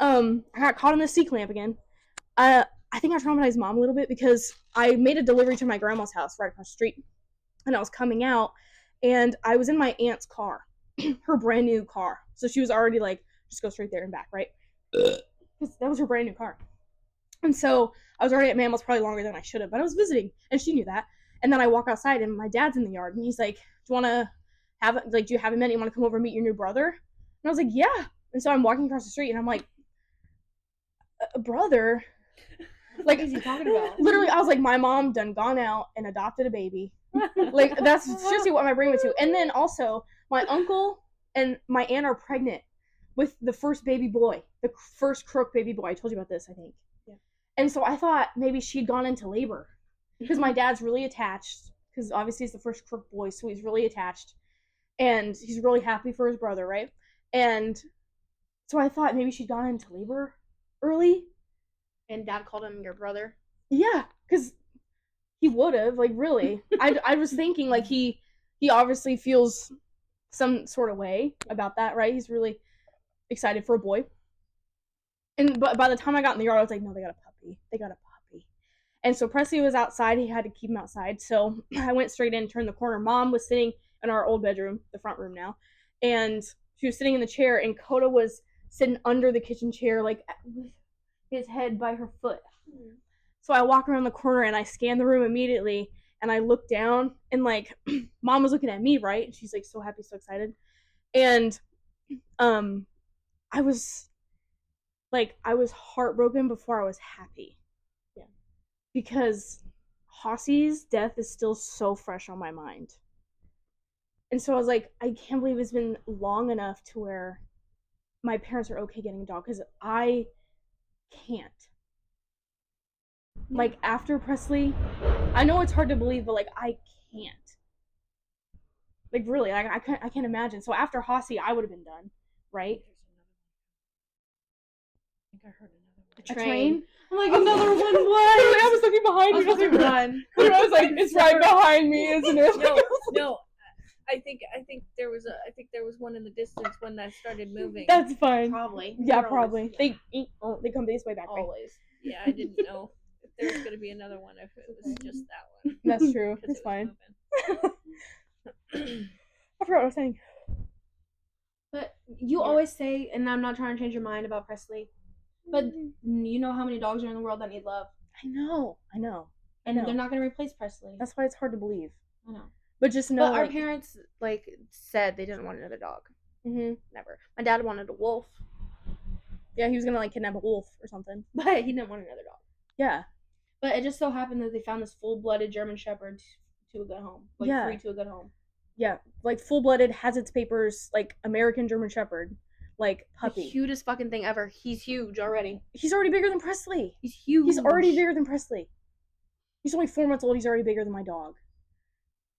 [SPEAKER 2] I got caught in the C-clamp again. I think I traumatized mom a little bit because I made a delivery to my grandma's house right across the street. And I was coming out, and I was in my aunt's car. Her brand new car. So she was already like, just go straight there and back, right? Because that was her brand new car. And so I was already at Mammal's probably longer than I should have, but I was visiting, and she knew that. And then I walk outside, and my dad's in the yard, and he's like, do you have a minute? You want to come over and meet your new brother? And I was like, yeah. And so I'm walking across the street, and I'm like, a brother? Like,
[SPEAKER 1] What is he talking about?
[SPEAKER 2] Literally, I was like, my mom done gone out and adopted a baby. Like, that's seriously what my brain went to. And then also, my uncle and my aunt are pregnant with the first baby boy, the first Crook baby boy. I told you about this, I think.
[SPEAKER 1] Yeah.
[SPEAKER 2] And so I thought maybe she'd gone into labor because my dad's really attached, because obviously he's the first Crook boy, so he's really attached. And he's really happy for his brother, right? And so I thought maybe she'd gone into labor early.
[SPEAKER 1] And Dad called him your brother.
[SPEAKER 2] Yeah, because he would have, like, really. I was thinking, like, he obviously feels some sort of way about that, right? He's really excited for a boy. But by the time I got in the yard, I was like, no, they got a puppy. They got a puppy. And so Presley was outside. He had to keep him outside. So I went straight in, turned the corner. Mom was sitting in our old bedroom, the front room now. And she was sitting in the chair, and Coda was sitting under the kitchen chair, like, with his head by her foot. So I walk around the corner, and I scan the room immediately, and I look down, and, like, Mom was looking at me, right? And she's, like, so happy, so excited. And I was heartbroken before I was happy.
[SPEAKER 1] Yeah.
[SPEAKER 2] Because Hossie's death is still so fresh on my mind. And so I was like, I can't believe it's been long enough to where my parents are okay getting a dog, because I can't. Like, after Presley, I know it's hard to believe, but, like, I can't. Like, really, I can't imagine. So after Hossie, I would have been done, right?
[SPEAKER 3] I think I heard another one.
[SPEAKER 2] A train?
[SPEAKER 1] I'm like, another one, what?
[SPEAKER 2] I was looking behind me. I was like, it's right behind me, isn't it?
[SPEAKER 3] No. I think there was one in the distance when that started moving.
[SPEAKER 2] That's fine.
[SPEAKER 1] Probably.
[SPEAKER 2] Yeah, probably. They come this way back. Right?
[SPEAKER 1] Always.
[SPEAKER 3] Yeah, I didn't know if there was gonna be another one, if it was just that one.
[SPEAKER 2] That's true.
[SPEAKER 3] 'Cause
[SPEAKER 2] It's
[SPEAKER 3] it was
[SPEAKER 2] fine.
[SPEAKER 3] moving.
[SPEAKER 2] I forgot what I was saying.
[SPEAKER 1] But you always say, and I'm not trying to change your mind about Presley, but you know how many dogs are in the world that need love.
[SPEAKER 2] I know.
[SPEAKER 1] And they're not going to replace Presley.
[SPEAKER 2] That's why it's hard to believe.
[SPEAKER 1] I know.
[SPEAKER 2] But just know,
[SPEAKER 1] But our parents, like, said they didn't want another dog.
[SPEAKER 2] Mm-hmm.
[SPEAKER 1] Never. My dad wanted a wolf.
[SPEAKER 2] Yeah, he was gonna, like, kidnap a wolf or something.
[SPEAKER 1] But he didn't want another dog.
[SPEAKER 2] Yeah.
[SPEAKER 1] But it just so happened that they found this full-blooded German Shepherd to a good home. Like,
[SPEAKER 2] Yeah.
[SPEAKER 1] free to a good home.
[SPEAKER 2] Yeah, like, full-blooded, has its papers, like, American German Shepherd, like, puppy.
[SPEAKER 1] The cutest fucking thing ever. He's huge already.
[SPEAKER 2] He's already bigger than Presley.
[SPEAKER 1] He's huge.
[SPEAKER 2] He's already bigger than Presley. He's only 4 months old. He's already bigger than my dog,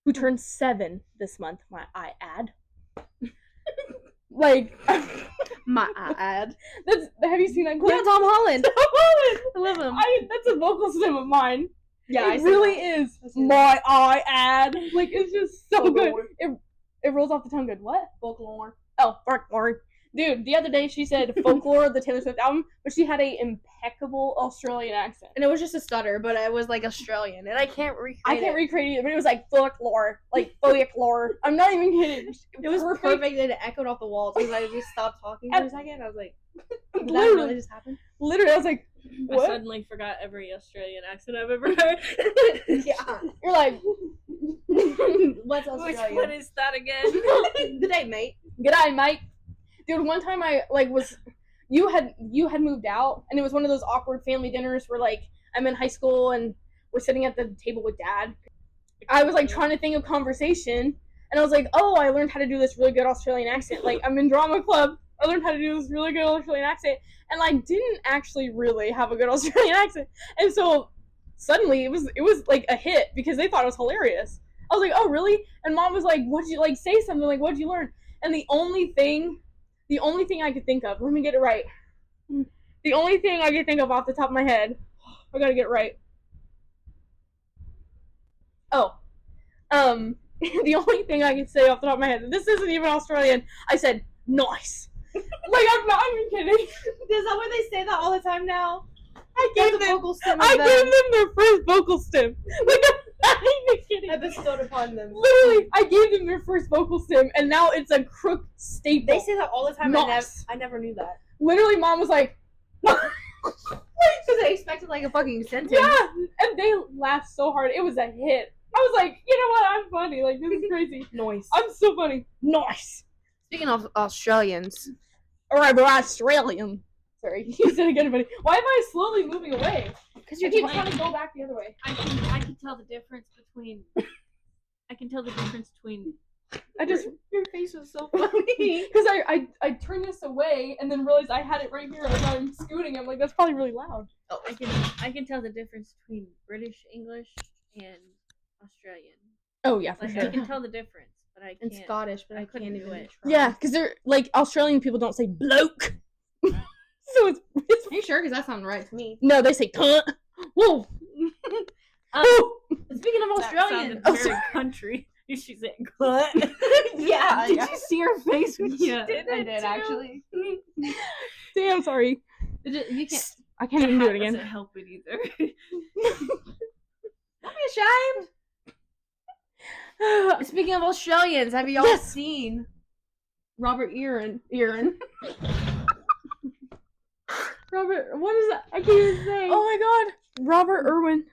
[SPEAKER 2] who turned 7 this month. I add. Like,
[SPEAKER 1] My ad.
[SPEAKER 2] have you seen that clip?
[SPEAKER 1] Yeah, Tom Holland.
[SPEAKER 2] Tom Holland.
[SPEAKER 1] I love him.
[SPEAKER 2] That's a vocal stem of mine.
[SPEAKER 1] Yeah,
[SPEAKER 2] it really is. My I add. Like, it's just so good. It rolls off the tongue good. What?
[SPEAKER 1] Folklore.
[SPEAKER 2] Oh, folklore. Dude, the other day she said Folklore, the Taylor Swift album, but she had a impeccable Australian accent.
[SPEAKER 1] And it was just a stutter, but it was like Australian, and I can't recreate it.
[SPEAKER 2] Recreate it, but it was like folklore, folklore. I'm not even kidding.
[SPEAKER 1] It was perfect, and it echoed off the walls because I just stopped talking for a second. I was like, did that
[SPEAKER 2] Literally.
[SPEAKER 1] really just happen?
[SPEAKER 2] Literally, I was like,
[SPEAKER 3] I
[SPEAKER 2] what?
[SPEAKER 3] suddenly forgot every Australian accent I've ever heard.
[SPEAKER 1] Yeah.
[SPEAKER 2] You're like,
[SPEAKER 1] What's
[SPEAKER 3] Which
[SPEAKER 1] Australian?
[SPEAKER 3] one is that again?
[SPEAKER 1] Good day, mate.
[SPEAKER 2] g'day, mate. Dude, one time I, like, you had moved out, and it was one of those awkward family dinners where, like, I'm in high school, and we're sitting at the table with Dad. I was, like, trying to think of conversation, and I was like, oh, I learned how to do this really good Australian accent. Like, I'm in drama club. I learned how to do this really good Australian accent, and, like, didn't actually really have a good Australian accent. And so suddenly it was like a hit because they thought it was hilarious. I was like, oh, really? And Mom was like, what'd you, like, say something, like, what'd you learn? And the only thing I could think of, let me get it right. The only thing I could think of off the top of my head, I gotta get it right. Oh, the only thing I can say off the top of my head, this isn't even Australian, I said, nice. Like, I'm not even kidding.
[SPEAKER 1] Is that why they say that all the time now?
[SPEAKER 2] I
[SPEAKER 1] That's
[SPEAKER 2] gave
[SPEAKER 1] a
[SPEAKER 2] them,
[SPEAKER 1] vocal stem.
[SPEAKER 2] I gave them their first vocal stem. Like, I'm not even kidding.
[SPEAKER 1] I bestowed upon them.
[SPEAKER 2] Literally, I gave them their first vocal stem, and now it's a Crook staple.
[SPEAKER 1] They say that all the time.
[SPEAKER 2] Nice.
[SPEAKER 1] I never knew that.
[SPEAKER 2] Literally, Mom was like,
[SPEAKER 1] Because I expected like a fucking sentence.
[SPEAKER 2] yeah, and they laughed so hard. It was a hit. I was like, you know what? I'm funny. Like, this is crazy.
[SPEAKER 1] Nice.
[SPEAKER 2] I'm so funny. Nice.
[SPEAKER 1] Speaking of Australians.
[SPEAKER 2] Alright, we're Australian. Sorry, you said it again, buddy. Why am I slowly moving away?
[SPEAKER 1] Because
[SPEAKER 2] You
[SPEAKER 1] you
[SPEAKER 2] keep
[SPEAKER 1] keep
[SPEAKER 2] trying to go back the other way.
[SPEAKER 3] I can tell the difference between. I can tell the difference between.
[SPEAKER 2] I just,
[SPEAKER 1] Your face was so funny.
[SPEAKER 2] because I turned this away and then realized I had it right here as I'm scooting. I'm like, that's probably really loud.
[SPEAKER 1] Oh,
[SPEAKER 3] I can tell the difference between British English and Australian.
[SPEAKER 2] Oh yeah, for
[SPEAKER 3] Like
[SPEAKER 2] sure.
[SPEAKER 3] I can tell the difference, but I
[SPEAKER 1] and
[SPEAKER 3] can't.
[SPEAKER 1] Scottish, but
[SPEAKER 3] I
[SPEAKER 1] I
[SPEAKER 3] couldn't
[SPEAKER 1] can't
[SPEAKER 3] do
[SPEAKER 1] even
[SPEAKER 3] it.
[SPEAKER 1] try.
[SPEAKER 2] Yeah, because they're like Australian people don't say bloke. So it's
[SPEAKER 1] Are you sure? Because that sounds right to me.
[SPEAKER 2] no, they say cunt. Whoa.
[SPEAKER 1] Speaking of Australian.
[SPEAKER 3] That sounded very country. She said, "What?"
[SPEAKER 1] Yeah.
[SPEAKER 3] Did you see her face when she
[SPEAKER 1] Yeah,
[SPEAKER 3] did
[SPEAKER 1] I
[SPEAKER 3] it?
[SPEAKER 1] did
[SPEAKER 3] too?
[SPEAKER 1] actually.
[SPEAKER 2] Damn, sorry.
[SPEAKER 1] You can't.
[SPEAKER 2] I can't even do it
[SPEAKER 3] That
[SPEAKER 2] again.
[SPEAKER 3] doesn't help it either.
[SPEAKER 1] Don't be ashamed. Speaking of Australians, have y'all
[SPEAKER 2] Yes.
[SPEAKER 1] seen Robert Erin?
[SPEAKER 2] Robert, what is that? I can't even say. Oh my god. Robert Irwin.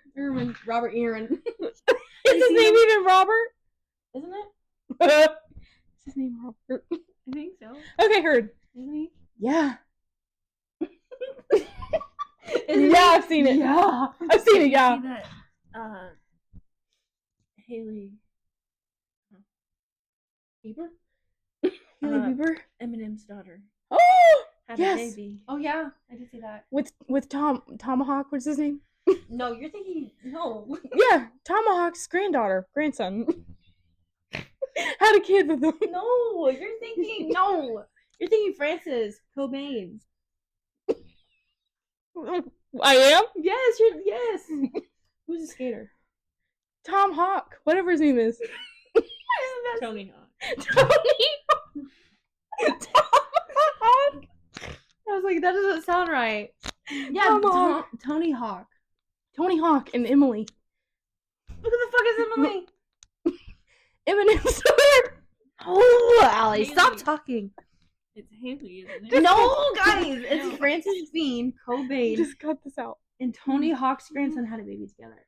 [SPEAKER 1] Robert Erin.
[SPEAKER 2] Is his name even Robert?
[SPEAKER 1] Isn't it?
[SPEAKER 2] Is his name Robert?
[SPEAKER 3] I think so.
[SPEAKER 2] Okay, heard.
[SPEAKER 1] Isn't he?
[SPEAKER 2] Yeah.
[SPEAKER 1] Isn't
[SPEAKER 2] Yeah, I've seen it.
[SPEAKER 1] Yeah.
[SPEAKER 2] I've seen
[SPEAKER 3] Did
[SPEAKER 2] it,
[SPEAKER 3] you
[SPEAKER 2] yeah.
[SPEAKER 3] see that? Haley.
[SPEAKER 1] Bieber?
[SPEAKER 2] Haley Bieber.
[SPEAKER 3] Eminem's daughter.
[SPEAKER 2] Oh!
[SPEAKER 3] Had
[SPEAKER 2] Yes.
[SPEAKER 3] a baby.
[SPEAKER 1] Oh yeah, I did see that.
[SPEAKER 2] With Tomahawk, what's his name?
[SPEAKER 1] No, you're thinking no.
[SPEAKER 2] Yeah, Tomahawk's grandson. Had a kid with him.
[SPEAKER 1] No, you're thinking no. You're thinking Francis Cobain.
[SPEAKER 2] I am?
[SPEAKER 1] Yes, yes. Who's a skater?
[SPEAKER 2] Tom Hawk, whatever his name is.
[SPEAKER 3] Tony Hawk.
[SPEAKER 2] Tony. Tom Hawk.
[SPEAKER 1] I was like, that doesn't sound right. Yeah,
[SPEAKER 2] Tomahawk.
[SPEAKER 1] Tony Hawk.
[SPEAKER 2] Tony Hawk and Emily.
[SPEAKER 1] Who the fuck is Emily?
[SPEAKER 2] Eminem's daughter.
[SPEAKER 1] Oh, Allie, stop
[SPEAKER 3] Haley.
[SPEAKER 1] talking.
[SPEAKER 3] It's Haley, isn't it?
[SPEAKER 1] No, guys, it's
[SPEAKER 3] No.
[SPEAKER 1] Francis Bean Cobain
[SPEAKER 2] Just cut this out.
[SPEAKER 1] and Tony Hawk's grandson had a baby together.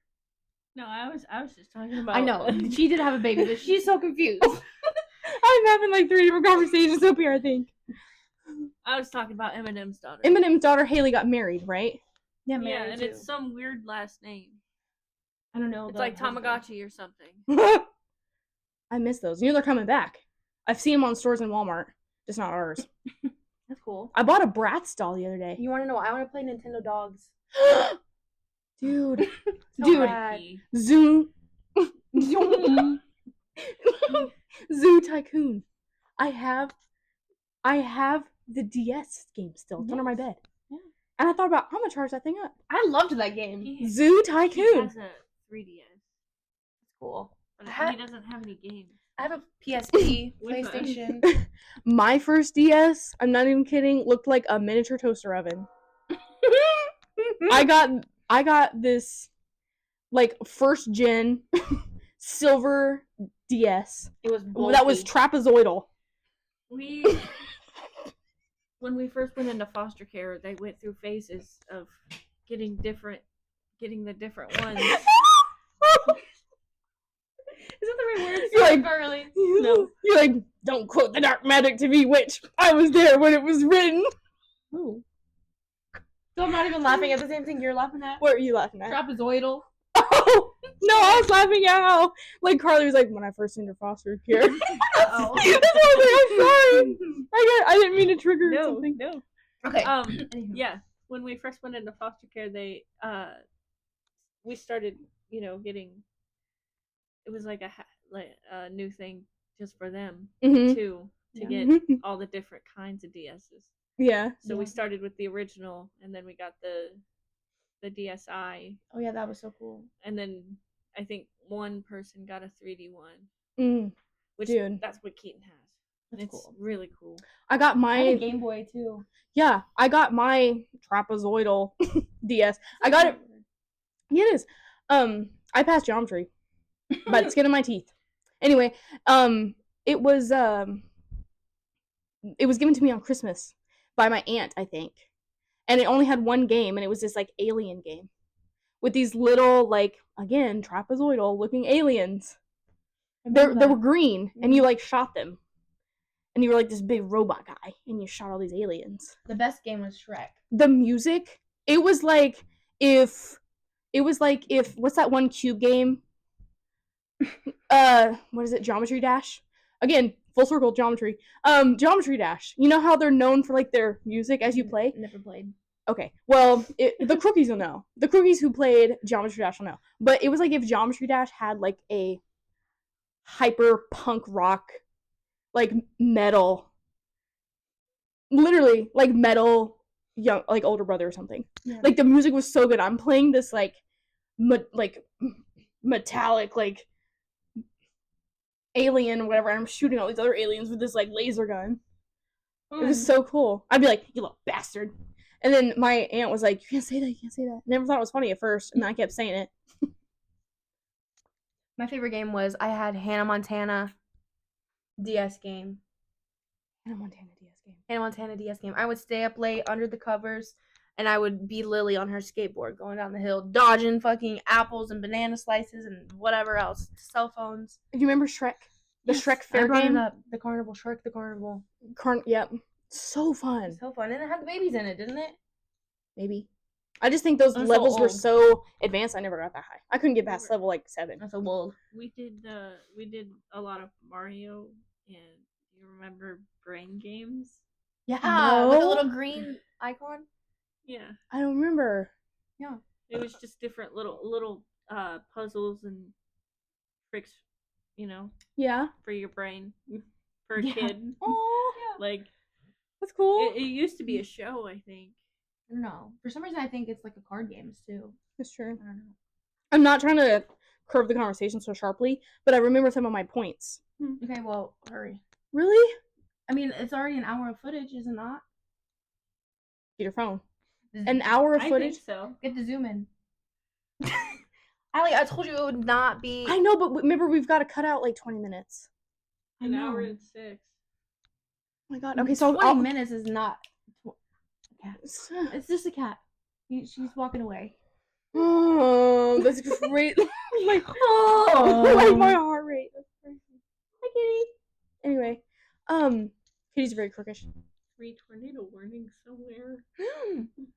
[SPEAKER 3] No, I was just talking about.
[SPEAKER 1] I know she did have a baby, but she's so confused.
[SPEAKER 2] I'm having like 3 different conversations up here, I think.
[SPEAKER 3] I was talking about Eminem's daughter.
[SPEAKER 2] Eminem's daughter Haley got married, right?
[SPEAKER 1] Yeah,
[SPEAKER 3] Yeah,
[SPEAKER 1] married
[SPEAKER 3] and
[SPEAKER 1] too.
[SPEAKER 3] it's some weird last name.
[SPEAKER 1] I don't know.
[SPEAKER 3] It's
[SPEAKER 1] the
[SPEAKER 3] like
[SPEAKER 1] husband.
[SPEAKER 3] Tamagotchi or something.
[SPEAKER 2] I miss those. You know they're coming back. I've seen them on stores in Walmart, just not ours.
[SPEAKER 1] That's cool.
[SPEAKER 2] I bought a Bratz doll the other day.
[SPEAKER 1] You want to know? I want to play Nintendo Dogs.
[SPEAKER 2] Dude.
[SPEAKER 1] So
[SPEAKER 2] Dude.
[SPEAKER 1] bad.
[SPEAKER 2] Zoo. Zoo Tycoon. I have the DS game still. It's under my bed.
[SPEAKER 1] Yeah.
[SPEAKER 2] And I thought about, I'm gonna charge that thing up.
[SPEAKER 1] I loved that game.
[SPEAKER 3] He
[SPEAKER 2] Zoo
[SPEAKER 3] he
[SPEAKER 2] Tycoon.
[SPEAKER 3] has a 3DS,
[SPEAKER 1] It's cool.
[SPEAKER 3] but
[SPEAKER 1] Ha-
[SPEAKER 3] he doesn't have any games.
[SPEAKER 1] I have a PSP,
[SPEAKER 3] With
[SPEAKER 1] PlayStation.
[SPEAKER 2] My first DS, I'm not even kidding, looked like a miniature toaster oven. I got this like first gen silver DS
[SPEAKER 1] It was
[SPEAKER 2] that was
[SPEAKER 1] bulky.
[SPEAKER 2] trapezoidal.
[SPEAKER 3] We when we first went into foster care, they went through phases of getting the different ones.
[SPEAKER 1] Is that the right word?
[SPEAKER 2] You're like-
[SPEAKER 1] Karlie.
[SPEAKER 3] No.
[SPEAKER 2] You're like, don't quote the dark magic to me, witch. I was there when it was written.
[SPEAKER 1] Ooh. So I'm not even laughing at the same thing you're laughing at.
[SPEAKER 2] What are you laughing at?
[SPEAKER 1] Trapezoidal.
[SPEAKER 2] Oh, no, I was laughing at how, like, Karlie was like, when I first entered foster care. That's
[SPEAKER 1] Uh-oh.
[SPEAKER 2] why I was like, I'm sorry. I didn't mean to trigger something.
[SPEAKER 3] No.
[SPEAKER 1] Okay.
[SPEAKER 3] Anywho. Yeah, when we first went into foster care, we started, getting. It was like a new thing just for them
[SPEAKER 2] Mhm.
[SPEAKER 3] too, to
[SPEAKER 1] Yeah.
[SPEAKER 3] get all the different kinds of DSs.
[SPEAKER 2] Yeah.
[SPEAKER 3] So we
[SPEAKER 1] Yeah.
[SPEAKER 3] started with the original, and then we got the DSi,
[SPEAKER 1] Oh yeah, that was so cool.
[SPEAKER 3] and then I think one person got a 3D one. which
[SPEAKER 2] Dude.
[SPEAKER 3] that's what Keaton has. And
[SPEAKER 1] That's
[SPEAKER 3] it's
[SPEAKER 1] cool.
[SPEAKER 3] really cool.
[SPEAKER 2] I got
[SPEAKER 1] I had a
[SPEAKER 2] my
[SPEAKER 1] Game Boy too.
[SPEAKER 2] yeah. I got my trapezoidal DS. I got it. Yeah, it is. I passed geometry by the skin of my teeth. Anyway, it was given to me on Christmas by my aunt, I think, and it only had one game, and it was this like alien game with these little like again trapezoidal looking aliens. They were green, and you like shot them, and you were like this big robot guy, and you shot all these aliens.
[SPEAKER 1] The best game was Shrek.
[SPEAKER 2] The music, it was like if what's that one cube game? What is it? Geometry Dash. Again, full circle geometry. Geometry Dash. You know how they're known for like their music as you play?
[SPEAKER 1] Never played.
[SPEAKER 2] Okay, well, the Crookies will know. The Crookies who played Geometry Dash will know. But it was like if Geometry Dash had like a hyper punk rock, like metal, literally like metal, young like older brother or something.
[SPEAKER 1] Yeah.
[SPEAKER 2] Like the music was so good. I'm playing this like metallic like alien or whatever, and I'm shooting all these other aliens with this like laser gun. It was so cool. I'd be like, "You little bastard," and then my aunt was like, "You can't say that. You can't say that." Never thought it was funny at first, and then I kept saying it.
[SPEAKER 1] My favorite game was I had Hannah Montana DS game.
[SPEAKER 2] Hannah Montana DS game.
[SPEAKER 1] Hannah Montana DS game. I would stay up late under the covers, and I would be Lily on her skateboard going down the hill, dodging fucking apples and banana slices and whatever else. Cell phones.
[SPEAKER 2] Do you remember Shrek? The
[SPEAKER 1] Yes,
[SPEAKER 2] Shrek fair
[SPEAKER 1] I brought
[SPEAKER 2] game?
[SPEAKER 1] it up. The carnival. Shrek the carnival.
[SPEAKER 2] Yep. So fun.
[SPEAKER 1] So fun. And it had the babies in it, didn't it?
[SPEAKER 2] Maybe. I just think those
[SPEAKER 1] I'm so
[SPEAKER 2] levels were
[SPEAKER 1] old.
[SPEAKER 2] so advanced. I never got that high. I couldn't get past level like 7.
[SPEAKER 1] That's so old.
[SPEAKER 3] We did a lot of Mario, and you remember brain games?
[SPEAKER 1] Yeah.
[SPEAKER 2] No.
[SPEAKER 1] With the little green icon.
[SPEAKER 3] Yeah.
[SPEAKER 2] I don't remember.
[SPEAKER 1] Yeah.
[SPEAKER 3] It was just different little puzzles and tricks, you know,
[SPEAKER 2] Yeah.
[SPEAKER 3] for your brain, for a
[SPEAKER 1] Yeah.
[SPEAKER 3] kid.
[SPEAKER 2] Oh,
[SPEAKER 3] Like
[SPEAKER 2] that's cool.
[SPEAKER 3] it used to be a show, I think.
[SPEAKER 1] No. For some reason, I think it's like a card games too.
[SPEAKER 2] That's true.
[SPEAKER 1] I don't know.
[SPEAKER 2] I'm not trying to curve the conversation so sharply, but I remember some of my points.
[SPEAKER 1] Okay, well, hurry.
[SPEAKER 2] Really?
[SPEAKER 1] I mean, it's already an hour of footage, is it not?
[SPEAKER 2] Get your phone. An hour of
[SPEAKER 3] I
[SPEAKER 2] footage?
[SPEAKER 3] think so.
[SPEAKER 1] Get the zoom in. Allie, I told you it would not be.
[SPEAKER 2] I know, but remember, we've got to cut out like 20 minutes.
[SPEAKER 1] I
[SPEAKER 3] An
[SPEAKER 1] know.
[SPEAKER 3] hour and 6.
[SPEAKER 2] Oh my god. Okay, so
[SPEAKER 1] 20 minutes is not. Cat. It's just a cat. She's walking away.
[SPEAKER 2] Oh, that's great. like,
[SPEAKER 1] Oh.
[SPEAKER 2] like my heart rate. That's crazy. Hi, Kitty. Anyway, Kitty's very crookish.
[SPEAKER 3] 3 tornado warnings somewhere.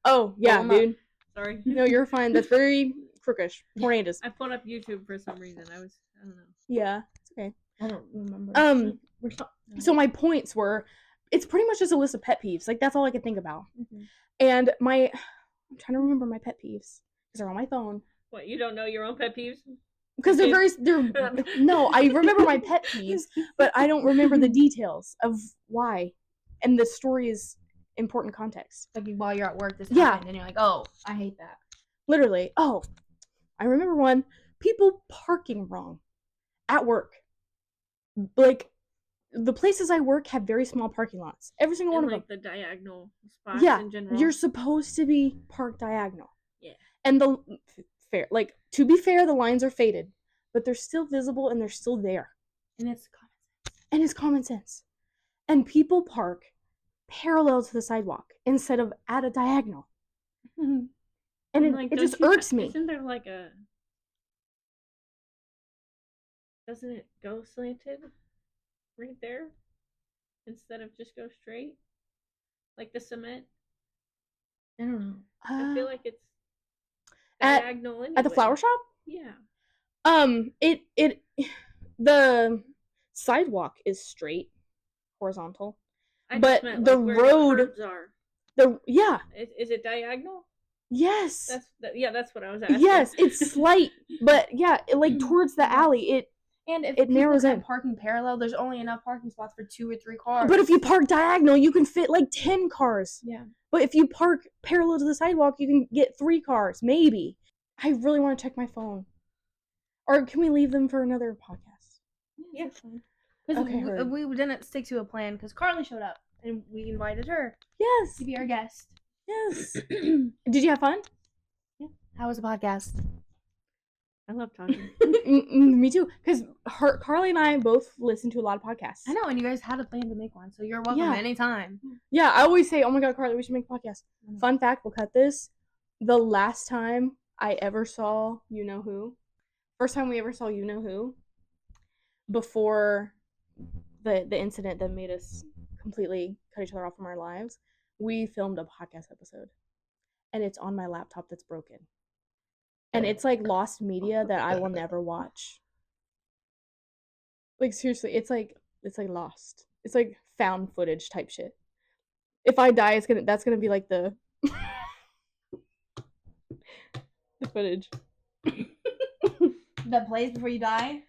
[SPEAKER 2] Oh, yeah,
[SPEAKER 1] Oh, no.
[SPEAKER 2] dude.
[SPEAKER 3] Sorry.
[SPEAKER 2] No, you're fine. That's very crookish. Tornadoes.
[SPEAKER 3] I put up YouTube for some reason. I don't know.
[SPEAKER 2] Yeah, it's okay.
[SPEAKER 1] I don't remember.
[SPEAKER 2] We're so my points were, it's pretty much just a list of pet peeves. Like, that's all I could think about.
[SPEAKER 1] Mhm.
[SPEAKER 2] And I'm trying to remember my pet peeves because they're on my phone.
[SPEAKER 3] What, you don't know your own pet peeves?
[SPEAKER 2] Because no, I remember my pet peeves, but I don't remember the details of why. And the story is important context.
[SPEAKER 1] Like while you're at work, this
[SPEAKER 2] Yeah.
[SPEAKER 1] happened, and you're like, "Oh, I hate that."
[SPEAKER 2] Literally. Oh, I remember one. People parking wrong at work. Like, the places I work have very small parking lots. Every single one
[SPEAKER 3] And
[SPEAKER 2] of
[SPEAKER 3] like
[SPEAKER 2] them.
[SPEAKER 3] the diagonal spots
[SPEAKER 2] Yeah,
[SPEAKER 3] in general.
[SPEAKER 2] you're supposed to be parked diagonal.
[SPEAKER 3] Yeah.
[SPEAKER 2] And to be fair, the lines are faded, but they're still visible and they're still there.
[SPEAKER 1] And it's common sense.
[SPEAKER 2] And it's common sense. And people park parallel to the sidewalk instead of at a diagonal. And
[SPEAKER 3] like,
[SPEAKER 2] it just
[SPEAKER 3] don't you
[SPEAKER 2] irks me.
[SPEAKER 3] Isn't there like a... Doesn't it go slanted right there instead of just go straight? Like the cement?
[SPEAKER 1] I don't know.
[SPEAKER 3] I feel like it's
[SPEAKER 2] at-
[SPEAKER 3] diagonal anyway.
[SPEAKER 2] At the flower shop?
[SPEAKER 3] Yeah.
[SPEAKER 2] The sidewalk is straight, horizontal.
[SPEAKER 3] I
[SPEAKER 2] But
[SPEAKER 3] just meant,
[SPEAKER 2] the
[SPEAKER 3] like, where
[SPEAKER 2] road-
[SPEAKER 3] the curbs are.
[SPEAKER 2] Yeah,
[SPEAKER 3] Is it diagonal?
[SPEAKER 2] yes.
[SPEAKER 3] That's what I was asking.
[SPEAKER 2] Yes, it's slight, but yeah, like towards the alley,
[SPEAKER 1] And if
[SPEAKER 2] It narrows
[SPEAKER 1] people
[SPEAKER 2] in.
[SPEAKER 1] kept parking parallel, there's only enough parking spots for 2 or 3 cars.
[SPEAKER 2] but if you park diagonal, you can fit like 10 cars.
[SPEAKER 1] yeah,
[SPEAKER 2] But if you park parallel to the sidewalk, you can get 3 cars, maybe. I really want to check my phone. Or can we leave them for another podcast?
[SPEAKER 3] Yeah.
[SPEAKER 1] Because
[SPEAKER 2] Okay, heard.
[SPEAKER 1] we didn't stick to a plan because Karlie showed up and we invited her
[SPEAKER 2] Yes.
[SPEAKER 1] to be our guest.
[SPEAKER 2] Yes. Did you have fun?
[SPEAKER 1] How was the podcast?
[SPEAKER 3] I love talking.
[SPEAKER 2] Me too. Because Karlie and I both listen to a lot of podcasts.
[SPEAKER 1] I know, and you guys had a plan to make one, so you're welcome
[SPEAKER 2] Yeah.
[SPEAKER 1] anytime.
[SPEAKER 2] Yeah, I always say, oh my god, Karlie, we should make a podcast. Fun fact, we'll cut this. The last time I ever saw youuuuu, first time we ever saw youuuuu, before the incident that made us completely cut each other off from our lives, we filmed a podcast episode. And it's on my laptop that's broken. And it's like lost media that I will never watch. Like seriously, it's like lost. It's like found footage type shit. If I die, that's gonna be like the the footage.
[SPEAKER 1] That plays before you die?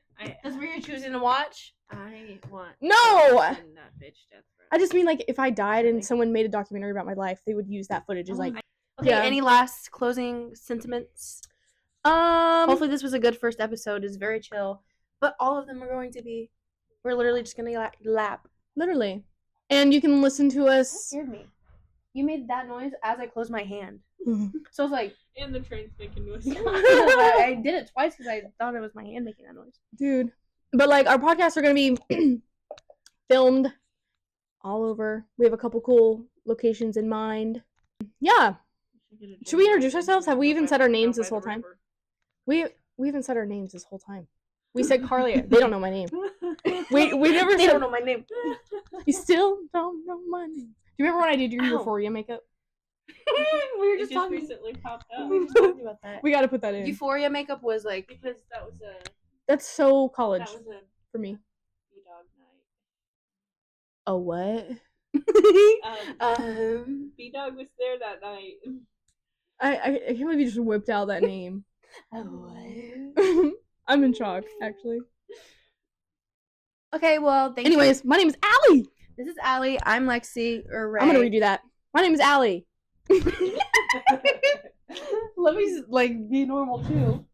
[SPEAKER 1] That's what you're choosing to watch?
[SPEAKER 3] I want
[SPEAKER 2] No!
[SPEAKER 3] to send that bitch death threat.
[SPEAKER 2] I just mean like if I died and someone made a documentary about my life, they would use that footage as like
[SPEAKER 1] Okay,
[SPEAKER 2] yeah.
[SPEAKER 1] any last closing sentiments? Hopefully this was a good first episode. It's very chill. But all of them are going to be, we're literally just going to lap.
[SPEAKER 2] literally. And you can listen to
[SPEAKER 1] That
[SPEAKER 2] us.
[SPEAKER 1] scared me. You made that noise as I closed my hand. So I was like,
[SPEAKER 3] And the train's making noise.
[SPEAKER 1] I did it twice because I thought it was my hand making that noise.
[SPEAKER 2] Dude. But like our podcasts are gonna be filmed all over. We have a couple cool locations in mind. Yeah. Should we introduce ourselves? Have we even said our names this whole time? We haven't said our names this whole time. We said Karlie. They don't know my name. We never
[SPEAKER 1] They
[SPEAKER 2] said.
[SPEAKER 1] don't know my name.
[SPEAKER 2] You still don't know my name. Do you remember when I did your
[SPEAKER 1] Ow.
[SPEAKER 2] Euphoria makeup?
[SPEAKER 1] We were
[SPEAKER 3] It
[SPEAKER 1] just
[SPEAKER 3] just
[SPEAKER 1] talking.
[SPEAKER 3] recently popped up.
[SPEAKER 1] We were talking about that.
[SPEAKER 2] We gotta put that in.
[SPEAKER 1] Euphoria makeup was like,
[SPEAKER 3] Because that was a
[SPEAKER 2] That's so college
[SPEAKER 3] a
[SPEAKER 2] for me.
[SPEAKER 3] B-Dog night.
[SPEAKER 2] A what?
[SPEAKER 3] B-Dog was there that night.
[SPEAKER 2] I can't believe you just whipped out that name.
[SPEAKER 1] what?
[SPEAKER 2] I'm in shock, actually.
[SPEAKER 1] Okay, well, thank you.
[SPEAKER 2] Anyways, my name is Allie.
[SPEAKER 1] This is Allie. I'm Lexi or Ray.
[SPEAKER 2] I'm gonna redo that. My name is Allie.
[SPEAKER 1] Let me like be normal too.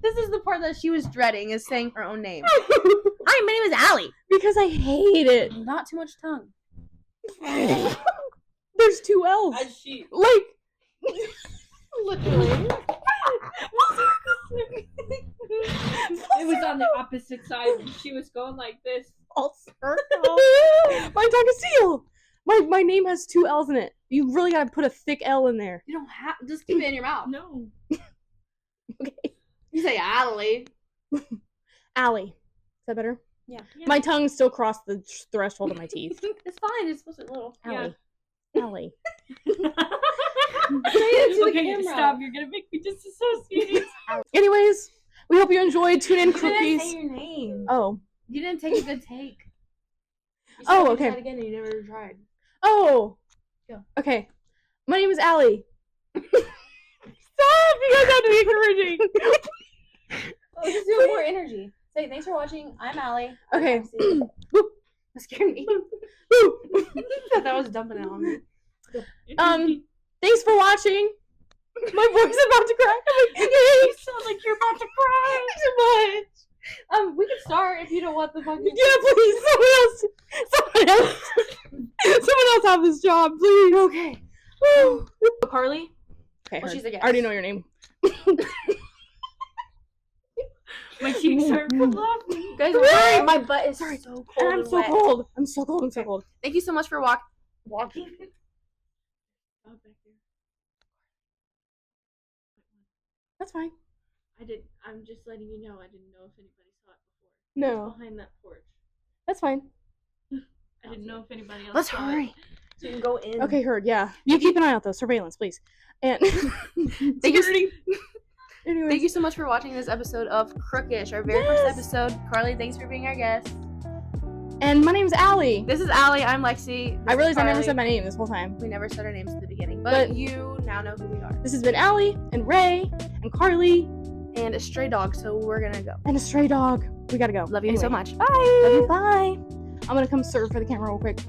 [SPEAKER 1] This is the part that she was dreading, is saying her own name. Hi, my name is Allie.
[SPEAKER 2] Because I hate it.
[SPEAKER 1] Not too much tongue.
[SPEAKER 2] There's two L's.
[SPEAKER 3] As she
[SPEAKER 2] Like,
[SPEAKER 1] Literally.
[SPEAKER 3] it was on the opposite side. She was going like this.
[SPEAKER 2] all circle. My tongue is steel. My name has two L's in it. You really gotta put a thick L in there.
[SPEAKER 1] You don't have just keep it in your mouth.
[SPEAKER 3] No.
[SPEAKER 2] Okay.
[SPEAKER 1] You say Allie.
[SPEAKER 2] Allie. Is that better?
[SPEAKER 1] Yeah.
[SPEAKER 2] My tongue still crossed the threshold of my teeth.
[SPEAKER 1] It's fine. It's supposed to be little.
[SPEAKER 2] Allie. Allie.
[SPEAKER 3] Okay, stop. You're gonna make me disassociate.
[SPEAKER 2] Anyways, we hope you enjoyed. Tune in,
[SPEAKER 1] You didn't say
[SPEAKER 2] Crook-ish.
[SPEAKER 1] your name.
[SPEAKER 2] Oh.
[SPEAKER 1] You didn't take a good take. You
[SPEAKER 2] Oh,
[SPEAKER 1] said
[SPEAKER 2] okay.
[SPEAKER 1] You tried again and you never tried.
[SPEAKER 2] Oh.
[SPEAKER 1] Go.
[SPEAKER 2] Okay. My name is Allie. Stop! You guys have to be encouraging.
[SPEAKER 1] Oh, just do more energy. Say thanks for watching. I'm Allie.
[SPEAKER 2] Okay.
[SPEAKER 1] That scared me. I thought that was dumping it on me.
[SPEAKER 2] Thanks for watching. My voice is about to crack. I'm like,
[SPEAKER 1] You sound like you're about to cry. Too much. We can start if you don't want the fucking.
[SPEAKER 2] yeah, please. Someone else have this job, please.
[SPEAKER 1] Okay.
[SPEAKER 2] Woo.
[SPEAKER 1] Karlie.
[SPEAKER 2] Okay,
[SPEAKER 1] Well, she's a guest.
[SPEAKER 2] I already know your name.
[SPEAKER 3] My cheeks are laughing.
[SPEAKER 1] Guys, I'm sorry. My butt is so cold.
[SPEAKER 2] And I'm
[SPEAKER 1] and
[SPEAKER 2] so
[SPEAKER 1] wet.
[SPEAKER 2] cold. I'm so cold. I'm so cold.
[SPEAKER 1] Thank you so much for walking.
[SPEAKER 3] Oh, back here.
[SPEAKER 2] That's fine.
[SPEAKER 3] I'm just letting you know. I didn't know if anybody saw it before.
[SPEAKER 2] No,
[SPEAKER 3] It's behind that porch.
[SPEAKER 2] that's fine.
[SPEAKER 3] I didn't know if anybody else.
[SPEAKER 1] Let's
[SPEAKER 3] saw
[SPEAKER 1] hurry.
[SPEAKER 3] It.
[SPEAKER 1] So you can go in.
[SPEAKER 2] Okay, heard. Yeah, you keep an eye out though. Surveillance, please. And
[SPEAKER 1] Thank you.
[SPEAKER 2] Anyways.
[SPEAKER 1] Thank you so much for watching this episode of Crook-ish, our very first episode. Karlie, thanks for being our guest.
[SPEAKER 2] And my name's Allie.
[SPEAKER 1] This is Allie. I'm Lexi.
[SPEAKER 2] I realized I never
[SPEAKER 1] Karlie.
[SPEAKER 2] said my name this whole time.
[SPEAKER 1] We never said our names at the beginning,
[SPEAKER 2] But-
[SPEAKER 1] but you now know who we are.
[SPEAKER 2] This has been Allie and Ray and Karlie
[SPEAKER 1] And a stray dog, so we're gonna go.
[SPEAKER 2] and a stray dog. We gotta go.
[SPEAKER 1] Love you so
[SPEAKER 2] Anyway.
[SPEAKER 1] much. Bye.
[SPEAKER 2] Love you. Bye. I'm gonna come serve for the camera real quick.